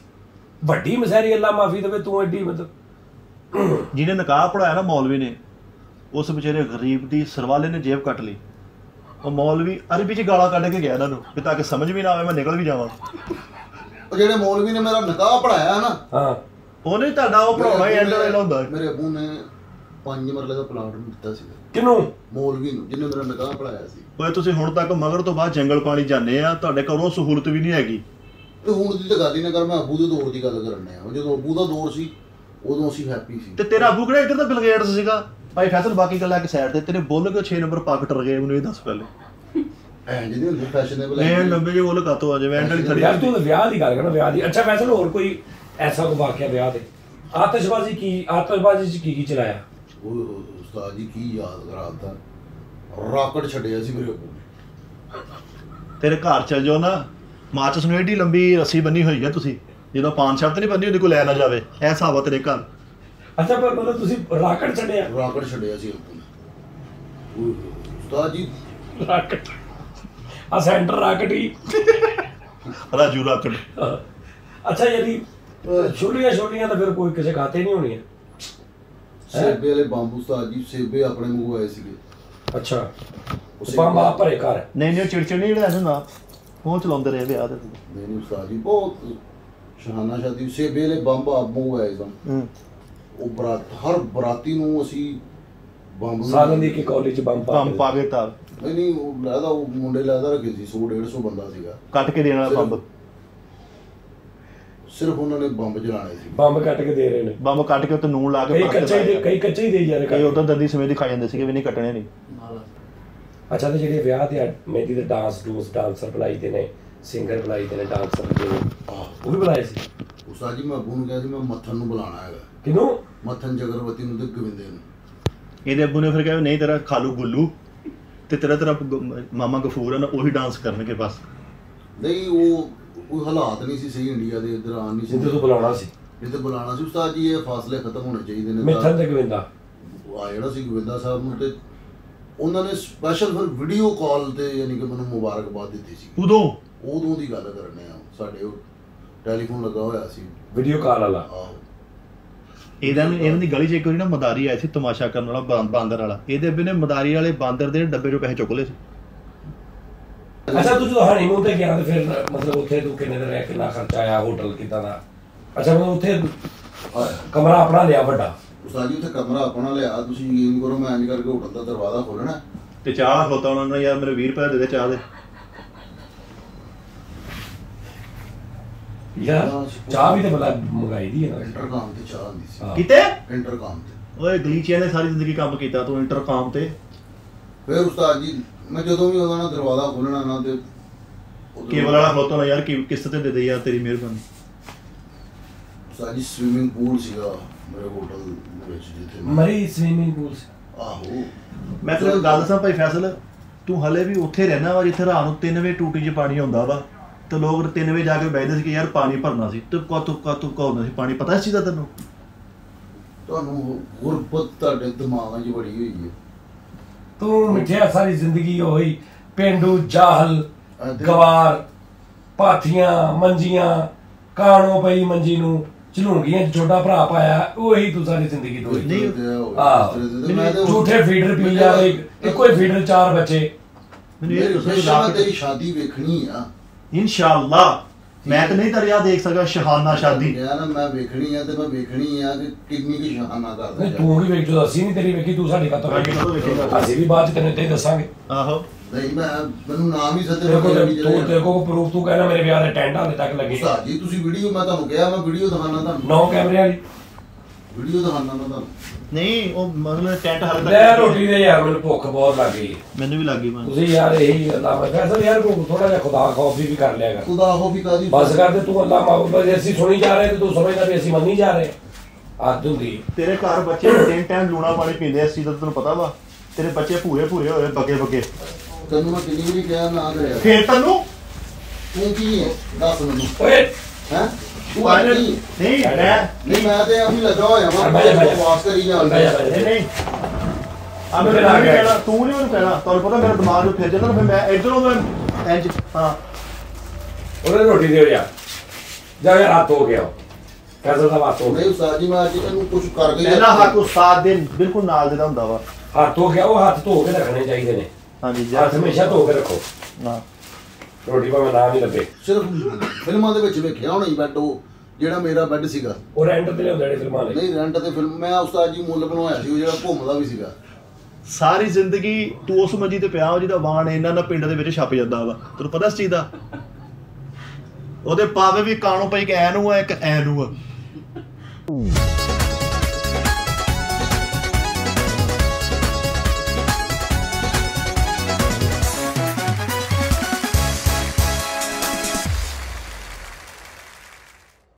ਵੱਡੀ ਮਸਹਿਰੀ ਅੱਲਾ ਮਾਫੀ ਦੇਵੇ ਤੂੰ ਐਡੀ ਮਤਲਬ। ਜਿਹਨੇ ਨਿਕਾਹ ਪੜਾਇਆ ਨਾ ਮੌਲਵੀ ਨੇ, ਉਸ ਵਿਚਾਰੇ ਗਰੀਬ ਦੀ ਸਰਵਾਲੇ ਨੇ ਜੇਬ ਕੱਟ ਲਈ। ਉਹ ਮੌਲਵੀ ਅਰਬੀ ਚ ਗਾਲਾਂ ਕੱਢ ਕੇ ਗਿਆ ਇਹਨਾਂ ਨੂੰ ਕਿ ਤਾਂ ਕਿ ਸਮਝ ਵੀ ਨਾ ਆਵੇ ਮੈਂ ਨਿਕਲ ਵੀ ਜਾਵਾਂ। ਉਹ ਜਿਹੜੇ ਮੌਲਵੀ ਨੇ ਮੇਰਾ ਨਿਕਾਹ ਪੜਾਇਆ ਨਾ, ਹਾਂ ਉਹਨੇ ਤੁਹਾਡਾ ਉਹ ਪੜਾਉਣਾ ਹੀ ਐਂਡ ਵਾਲਾ ਹੁੰਦਾ। ਮੇਰੇ ਅੱਬੂ ਨੇ 5 ਮਰਲੇ ਦਾ ਪਲਾਟ ਦਿੱਤਾ ਸੀ। ਕਿਨੂੰ? ਮੌਲਵੀ ਨੂੰ, ਜਿਹਨੇ ਮੇਰਾ ਨਿਕਾਹ ਪੜਾਇਆ ਸੀ। ਓਏ ਤੁਸੀਂ ਹੁਣ ਤੱਕ ਮਗਰ ਤੋਂ ਬਾਅਦ ਜੰਗਲ ਪਾਣੀ ਜਾਂਦੇ ਆ, ਤੁਹਾਡੇ ਘਰੋਂ ਸਹੂਲਤ ਵੀ ਨਹੀਂ ਹੈਗੀ। ਤੇ ਹੁਣ ਦੀ ਤਾਂ ਗੱਲ ਹੀ ਨਾ ਕਰ, ਮੈਂ ਅੱਬੂ ਦੇ ਦੌਰ ਦੀ ਗੱਲ ਕਰਨੇ ਆ। ਜਦੋਂ ਅੱਬੂ ਦਾ ਦੌਰ ਸੀ ਉਦੋਂ ਅਸੀਂ ਹੈਪੀ ਸੀ। ਤੇ ਤੇਰਾ ਅੱਬੂ ਕਿਹੜਾ ਇੱਧਰ ਦਾ ਬਿਲ ਗੇਟਸ ਸੀਗਾ ਭਾਈ ਫੈਸਲ। ਬਾਕੀ ਗੱਲਾਂ ਇੱਕ ਸਾਈਡ ਤੇ, ਤੇਰੇ ਬੁੱਲ ਕੇ 6 ਨੰਬਰ ਪੱਗ ਟਰ ਗਏ, ਮੈਨੂੰ ਇਹ ਦੱਸ ਪਹਿਲੇ। ਜਿਹਦੇ ਹੁੰਦੇ ਫੈਸ਼ਨੇਬਲ ਇਹ ਲੰਬੇ ਜਿਹੇ ਬੁੱਲ ਕਾਤੋਂ ਆ ਜਾਵੇ ਐਂਡ ਵਾਲੀ ਥੜੀ। ਯਾਰ ਤੂੰ ਵਿਆਹ ਦੀ ਗੱਲ ਕਰਨਾ, ਵਿਆਹ ਦੀ। ਅੱਛਾ ਫੈਸਲ ਹੋਰ ਕੋਈ ਐਸਾ ਕੋਈ ਵਾਕਿਆ ਵਿਆਹ ਦੇ? ਆਤਿਸ਼ਬਾਜ਼ੀ ਚ ਕੀ ਚਲਾਇਆ? ਉਹ ਉਸਤਾਦ ਜੀ ਕੀ ਯਾਦ ਕਰਾਤਾ, ਰਾਕਟ ਛੱਡਿਆ ਸੀ ਮੇਰੇ ਅੱਬੂ। ਤੇਰੇ ਘਰ ਚਲ ਜਾਓ ਨਾ, ਮਾਚਸ ਨੂੰ ਏਡੀ ਲੰਬੀ ਰੱਸੀ ਬੰਨੀ ਹੋਈ ਹੈ ਤੁਸੀਂ, ਜਦੋਂ ਪਾਨ ਸ਼ਬਦ ਨਹੀਂ ਬੰਨੀ ਹੁੰਦੀ ਕੋਈ ਲੈ ਨਾ ਜਾਵੇ, ਇਹ ਹਿਸਾਬ ਆ ਤੇਰੇ ਘਰ। ਅੱਛਾ ਪਰ ਮਤਲਬ ਤੁਸੀਂ ਰਾਕਟ ਛੱਡਿਆ? ਰਾਕਟ ਛੱਡਿਆ ਸੀ ਅੱਬੂ ਨੇ। ਉਸਤਾਦ ਜੀ ਰਾਕਟ ਆ ਸੈਂਟਰ ਰਾਕਟ ਹੀ ਰਾਜੂ ਰਾਕਟ। ਅੱਛਾ ਯਾਨੀ ਛੋਟੀਆਂ ਤਾਂ ਫਿਰ ਕੋਈ ਕਿਸੇ ਖਾਤੇ ਨਹੀਂ ਹੋਣੀਆਂ। ਸੇਬੇ ਵਾਲੇ ਬੰਬ ਉਸਤਾਦ ਜੀ, ਸੇਬੇ ਆਪਣੇ ਮੰਗਵਾਏ ਸੀਗੇ। ਅੱਛਾ ਬੰਬ ਆ ਭਰੇ ਘਰ? ਨਹੀਂ ਉਹ ਚਿੜਚਿੜ ਨਹੀਂ ਜਿਹੜਾ ਨਾ ਉਹ ਚਲਾਉਂਦੇ ਰਹੇ ਵਿਆਹ ਦੇ। ਨਹੀਂ ਉਸਤਾਦ ਜੀ ਬਹੁਤ ਸ਼ਹਾਨਾ ਸ਼ਾਦੀ, ਸੇਬੇ ਵਾਲੇ ਬੰਬ ਆਪ ਮੰਗਵਾਏ ਸਨ। ਉਹ ਹਰ ਬਰਾਤੀ ਨੂੰ ਅਸੀਂ ਬੰਬ ਸਾਲਾਂ ਦੀ ਕਿ ਕਾਲਜ ਚ ਬੰਬ ਪਾ ਕੇ ਤਾਰ। ਨਹੀਂ ਉਹ ਲੈਦਾ, ਉਹ ਮੁੰਡੇ ਲੈਦਾ ਰੱਖੇ ਸੀ, 100-150 ਬੰਦਾ ਸੀਗਾ ਕੱਟ ਕੇ ਦੇਣ ਵਾਲਾ ਬੰਬ। ਸਿਰਫ ਉਹਨਾਂ ਨੇ ਬੰਬ ਚਲਾਣੇ ਸੀ। ਬੰਬ ਕੱਟ ਕੇ ਦੇ ਰਹੇ ਨੇ? ਬੰਬ ਕੱਟ ਕੇ ਉੱਤੇ ਨੂਣ ਲਾ ਕੇ ਕਈ ਕੱਚੇ ਹੀ ਦੇ ਜਾ ਰਹੇ, ਕਈ ਉਦੋਂ ਦੰਦੀ ਸਮੇਤ ਹੀ ਖਾ ਜਾਂਦੇ ਸੀਗੇ ਵੀ ਨਹੀਂ ਕੱਟਣੇ ਨਹੀਂ। ਅੱਛਾ ਤੇ ਜਿਹੜੇ ਵਿਆਹ ਤੇ ਮਹਿੰਦੀ ਦੇ ਡਾਂਸਰ ਬੁਲਾਈ ਦੇ ਨੇ, ਸਿੰਗਰ ਬੁਲਾਈ ਦੇ ਨੇ, ਡਾਂਸਰ ਉਹ ਵੀ ਬੁਲਾਏ ਸੀ? ਉਸਤਾਦ ਜੀ ਮੈਂ ਅੱਬੂ ਨੂੰ ਕਿਹਾ ਸੀ ਮੈਂ ਮੱਥਨ ਨੂੰ ਬੁਲਾਣਾ ਹੈਗਾ। ਕਿਹਨੂੰ? ਮੱਥਨ ਜਗਰਵਤੀ ਨੂੰ ਤੇ ਗੋਵਿੰਦੇ ਨੂੰ। ਇਹਦੇ ਅੱਬੂ ਨੇ ਫਿਰ ਕਿਹਾ ਨਹੀਂ ਤੇਰਾ ਖਾਲੂ ਗੁੱਲੂ ਤੇ ਤੇਰਾ ਮਾਮਾ ਗਫੂਰ ਹੈ ਨਾ, ਉਹੀ ਡਾਂਸ ਕਰਨਗੇ ਬਸ। ਨਹੀਂ ਉਹ ਕੋਈ ਹਾਲਾਤ ਨਹੀਂ ਸੀ ਸਹੀ ਇੰਡੀਆ ਦੇ, ਇੱਧਰ ਆਉਣ ਨਹੀਂ ਸੀ ਜਿੱਥੇ ਤੋਂ ਬੁਲਾਉਣਾ ਸੀ, ਜਿੱਥੇ ਬੁਲਾਉਣਾ ਸੀ। ਉਸਤਾਦ ਜੀ ਇਹ ਫਾਸਲੇ ਖਤਮ ਹੋਣੇ ਚਾਹੀਦੇ ਨੇ। ਮਿੱਥਨ ਤੇ ਗੋਵਿੰਦਾ ਆ ਜਿਹੜਾ ਸੀ ਗੋਵਿੰਦਾ ਸਾਹਿਬ ਨੂੰ, ਤੇ ਉਹਨਾਂ ਨੇ ਸਪੈਸ਼ਲ ਫਿਰ ਵੀਡੀਓ ਕਾਲ ਤੇ ਯਾਨੀ ਕਿ ਮੈਨੂੰ ਮੁਬਾਰਕਬਾਦ ਦਿੱਤੀ ਸੀ। ਉਦੋਂ ਦੀ ਗੱਲ ਕਰਨੇ ਆ, ਸਾਡੇ ਉਹ ਟੈਲੀਫੋਨ ਲੱਗਾ ਹੋਇਆ ਸੀ, ਵੀਡੀਓ ਕਾਲ ਵਾਲਾ। ਆਹੋ ਇਹਨਾਂ ਦੀ ਗਲੀ 'ਚ ਇੱਕ ਵਾਰੀ ਨਾ ਮਦਾਰੀ ਆਇਆ ਸੀ ਤਮਾਸ਼ਾ ਕਰਨ ਵਾਲਾ, ਬਾਂਦਰ ਵਾਲਾ। ਇਹਦੇ ਅੱਬੇ ਨੇ ਮਦਾਰੀ ਵਾਲੇ ਬਾਂਦਰ ਦੇ ਡੱਬੇ 'ਚੋਂ ਪੈਸੇ ਚੁੱਕ ਲਏ ਸੀ। ਅੱਛਾ ਤੂੰ ਜਦੋਂ ਹਨੀਮੂਨ ਤੇ ਗਿਆ ਤੇ ਫਿਰ ਮਤਲਬ ਉੱਥੇ ਤੂੰ ਕਿੰਨੇ ਦਿਨ ਰਹਿ, ਕਿੰਨਾ ਖਰਚਾ ਆਇਆ, ਹੋਟਲ ਕਿੱਦਾਂ ਦਾ? ਅੱਛਾ ਮਤਲਬ ਉੱਥੇ ਕਮਰਾ ਆਪਣਾ ਲਿਆ ਵੱਡਾ? ਉਸਤਾਦ ਜੀ ਉੱਥੇ ਕਮਰਾ ਆਪਣਾ ਲਿਆ, ਤੁਸੀਂ ਯਕੀਨ ਕਰੋ ਮੈਂ ਇੰਜ ਕਰਕੇ ਹੋਟਲ ਦਾ ਦਰਵਾਜ਼ਾ ਖੋਲਣਾ ਤੇ ਚਾਹ ਖੋਤਾ ਉਹਨਾਂ ਨੇ, ਯਾਰ ਮੇਰੇ 20 ਰੁਪਏ ਦੇ ਦੇ ਚਾਹ ਦੇ। ਯਾਰ ਚਾਹ ਵੀ ਤੇ ਬਲਾ ਮੰਗਾਈ ਦੀ ਹੈ ਨਾ, ਇੰਟਰਕਾਮ ਤੇ ਚਾਹ ਆਉਂਦੀ ਸੀ। ਕਿਤੇ ਇੰਟਰਕਾਮ ਤੇ। ਓਏ ਗਲੀਚੀਆਂ ਨੇ ਸਾਰੀ ਜ਼ਿੰਦਗੀ ਕੰਮ ਕੀਤਾ, ਤੂੰ ਇੰਟਰਕਾਮ ਤੇ। ਫਿਰ ਉਸਤਾਦ ਜੀ ਮੈਂ ਜਦੋਂ ਵੀ ਉਹਦਾ ਨਾ ਦਰਵਾਜ਼ਾ ਖੋਲਣਾ ਨਾ ਤੇ ਕੇਬਲ ਵਾਲਾ ਖੋਤਾ ਨਾ ਯਾਰ, ਕਿਸ਼ਤ ਤੇ ਦੇ ਦੇ ਯਾਰ, ਤੇਰੀ ਮਿਹਰਬਾਨੀ। ਉਸਤਾਦ ਜੀ ਸਵਿਮਿੰਗ ਪੂਲ ਸੀਗਾ ਮੇਰੇ ਹੋਟਲ ਦੇ ਵਿੱਚ, ਜਿੱਥੇ ਮਰੀ ਸਵਿਮਿੰਗ ਪੂਲ ਸੀ। ਆਹੋ ਮੈਂ ਤੈਨੂੰ ਗੱਲ ਦੱਸਾਂ ਭਾਈ ਫੈਸਲ, ਤੂੰ ਹਲੇ ਵੀ ਉੱਥੇ ਰਹਿਣਾ ਵਾ ਜਿੱਥੇ ਰਾਤ ਨੂੰ 3 ਵਜੇ ਟੂਟੀ 'ਚ ਪਾਣੀ ਆਉਂਦਾ ਵਾ, ਤੇ ਲੋਕ 3 ਵਜੇ ਜਾ ਕੇ ਬਹਿਦੇ ਸੀ ਕਿ ਯਾਰ ਪਾਣੀ ਭਰਨਾ ਸੀ, ਤੇ ਤੁਪਕਾ ਹੁੰਦਾ ਸੀ ਪਾਣੀ। ਪਤਾ ਇਸ ਚੀਜ਼ ਦਾ ਤੈਨੂੰ? ਤੁਹਾਨੂੰ ਗੁਰਬਤ ਤੁਹਾਡੇ ਦਿਮਾਗਾਂ 'ਚ ਬੜੀ ਹੋਈ ਹੈ। ਤੂੰ ਮਿੱਠਿਆ ਸਾਰੀ ਜ਼ਿੰਦਗੀ ਹੋਈ ਪੇਂਡੂ ਜਾਹਲ ਗਵਾਰ, ਪਾਥੀਆਂ ਮੰਜੀਆਂ, ਕਾਣੋ ਪਈ ਮੰਜੀ ਨੂੰ ਝਲੂੰਗੀਆਂ ਛੋਟਾ ਭਰਾ ਪਾਇਆ, ਉਹੀ ਤੂੰ ਸਾਰੀ ਜ਼ਿੰਦਗੀ ਤੋਂ ਝੂਠੇ ਫੀਡਰ ਪੀ ਜਾ ਰਹੇ, ਇੱਕੋ ਹੀ ਫੀਡਰ 4 ਬੱਚੇ। ਮੈਨੂੰ ਇਹ ਦੱਸੋ ਤੇਰੀ ਸ਼ਾਦੀ ਵੇਖਣੀ ਆ ਇਨਸ਼ਾਅੱਲਾ। ਮੈਂ ਤਾਂ ਨਹੀਂ ਤਰਿਆ ਦੇਖ ਸਕਦਾ ਸ਼ਹਾਨਾ ਸ਼ਾਦੀ ਯਾਰ, ਮੈਂ ਵੇਖਣੀ ਆ ਤੇ ਮੈਂ ਵੇਖਣੀ ਆ ਕਿ ਕਿੰਨੀ ਕੁ ਸ਼ਹਾਨਾ ਕਰਦਾ। ਤੂੰ ਵੀ ਵੇਖ ਜੋ, ਅਸੀਂ ਨਹੀਂ ਤੇਰੀ ਵੇਖੀ, ਤੂੰ ਸਾਡੀ ਕਦੋਂ ਵੇਖੇਗਾ? ਅਸੀਂ ਵੀ ਬਾਅਦ ਚ ਤੈਨੂੰ ਤੇ ਦੱਸਾਂਗੇ। ਆਹੋ ਨਹੀਂ ਮੈਂ ਮੈਨੂੰ ਨਾਮ ਹੀ ਸੱਦੇ ਤੇਰੇ ਕੋਲ ਪ੍ਰੂਫ ਤੂੰ ਕਹਿੰਦਾ ਮੇਰੇ ਵਿਆਹ ਦੇ ਟੈਂਟ ਹਾਲੇ ਤੱਕ ਲੱਗੇ ਉਸਤਾਦ ਜੀ ਤੁਸੀਂ ਵੀਡੀਓ ਮੈਂ ਤੁਹਾਨੂੰ ਕਿਹਾ ਮੈਂ ਵੀਡੀਓ ਦਿਖਾਣਾ ਤੁਹਾਨੂੰ 9 ਕੈਮਰੇ ਵਾਲੀ ਵੀਡੀਓ ਦਿਖਾਣਾ ਮੈਂ ਤੁਹਾਨੂੰ ਨਹੀਂ ਉਹ ਮਤਲਬ ਟੈਂਟ ਹਾਲੇ ਤੱਕ ਲੈ ਰੋਟੀ ਦੇ ਯਾਰ ਮੈਨੂੰ ਭੁੱਖ ਬਹੁਤ ਲੱਗ ਗਈ ਮੈਨੂੰ ਵੀ ਲੱਗ ਗਈ। ਤੁਸੀਂ ਯਾਰ ਇਹੀ ਅੱਲਾ ਮੈਂ ਫੈਸਲ ਯਾਰ ਥੋੜਾ ਜਿਹਾ ਖੁਦਾ ਖੌਫ ਵੀ ਕਰ ਲਿਆ ਕਰ। ਖੁਦਾ ਹੋ ਵੀ ਕਾਦੀ ਬਸ ਕਰ ਦੇ ਤੂੰ ਅੱਲਾ ਮਾਹੌਲ ਅਸੀਂ ਸੁਣੀ ਜਾ ਰਹੇ ਤੇ ਤੂੰ ਸਮਝਦਾ ਵੀ ਅਸੀਂ ਮੰਨੀ ਜਾ ਰਹੇ ਆਦ ਹੁੰਦੀ। ਤੇਰੇ ਘਰ ਬੱਚੇ 3 ਟਾਈਮ ਲੂਣਾ ਪਾਣੀ ਪੀਂਦੇ ਇਸ ਚੀਜ਼ ਦਾ ਤੈਨੂੰ ਪਤਾ ਵਾ? ਤੇਰੇ ਬੱਚੇ ਭੂਰੇ ਹੋਏ ਬੱਗੇ ਤੈਨੂੰ ਮੈਂ ਕਿੰਨੀ ਵਾਰੀ ਕਿਹਾ ਨਾ ਕਰਿਆ। ਫੇਰ ਤੈਨੂੰ ਤੂੰ ਕੀ ਹੈ ਦੱਸ ਮੈਨੂੰ ਓਏ ਹੈ ਤੂੰ ਆ ਨਹੀਂ ਨਹੀਂ ਮੈਂ ਤੇ ਅਭੀ ਲੱਗਾ ਹੋਇਆ ਵਾਂ ਬਕਵਾਸ ਕਰੀ ਜਾਂਦਾ ਨਹੀਂ ਆ ਮੈਂ ਕਹਿਣਾ ਤੂੰ ਨਹੀਂ ਉਹਨੂੰ ਕਹਿਣਾ ਤੁਹਾਨੂੰ ਪਤਾ ਮੇਰਾ ਦਿਮਾਗ ਨੂੰ ਫਿਰ ਜਾਂਦਾ ਫਿਰ ਮੈਂ ਇਧਰੋਂ ਮੈਂ ਇੰਜ ਹਾਂ ਉਹਨੇ ਰੋਟੀ ਦੇ ਜਾ ਜਾ ਯਾਰ ਹੱਥ ਹੋ ਗਿਆ ਫੈਸਲ ਦਾ ਹੱਥ ਹੋ ਗਿਆ। ਨਹੀਂ ਉਸਤਾਦ ਜੀ ਮੈਂ ਅੱਜ ਇਹਨੂੰ ਕੁਝ ਕਰ ਗਿਆ ਪਹਿਲਾ ਹੱਕ ਉਸਤਾਦ ਦੇ ਬਿਲਕੁਲ ਨਾਲ ਦੇਦਾ ਹੁੰਦਾ ਵਾ। ਹੱਥ ਹੋ ਗਿਆ ਉਹ ਹੱਥ ਧੋ ਕੇ ਰੱਖਣੇ ਚਾਹੀਦੇ ਨੇ। ਹਾਂਜੀ ਹੱਥ ਹਮੇਸ਼ਾ ਧੋ ਕੇ ਰੱਖੋ। ਹਾਂ ਰੋਟੀ ਭਾਵੇਂ ਨਾ ਵੀ ਲੱਭੇ। ਸਿਰਫ ਫਿਲਮਾਂ ਦੇ ਵਿੱਚ ਵੇਖਿਆ ਹੋਣਾ ਹੀ ਬੈੱਡ ਉਹ ਜਿਹੜਾ ਮੇਰਾ ਬੈੱਡ ਸੀਗਾ ਉਹ ਰੈਂਟ ਤੇ ਲਿਆਉਂਦੇ ਨੇ ਫਿਲਮਾਂ ਲਈ। ਨਹੀਂ ਰੈਂਟ ਤੇ ਫਿਲਮ ਮੈਂ ਉਸਤਾਦ ਜੀ ਮੁੱਲ ਬਣਵਾਇਆ ਸੀ ਉਹ ਜਿਹੜਾ ਘੁੰਮਦਾ ਵੀ ਸੀਗਾ। ਸਾਰੀ ਜ਼ਿੰਦਗੀ ਤੂੰ ਉਸ ਮੰਜੀ ਤੇ ਪਿਆ ਜਿਹਦਾ ਵਾਣ ਇਹਨਾਂ ਨਾਲ ਪਿੰਡ ਦੇ ਵਿੱਚ ਛਪ ਜਾਂਦਾ ਵਾ ਤੈਨੂੰ ਪਤਾ ਇਸ ਚੀਜ਼ ਦਾ? ਉਹਦੇ ਪਾਵੇ ਵੀ ਕਾਣੋ ਪਈ ਇੱਕ ਐ ਨੂੰ ਆ ਇੱਕ ਐ ਨੂੰ ਆ।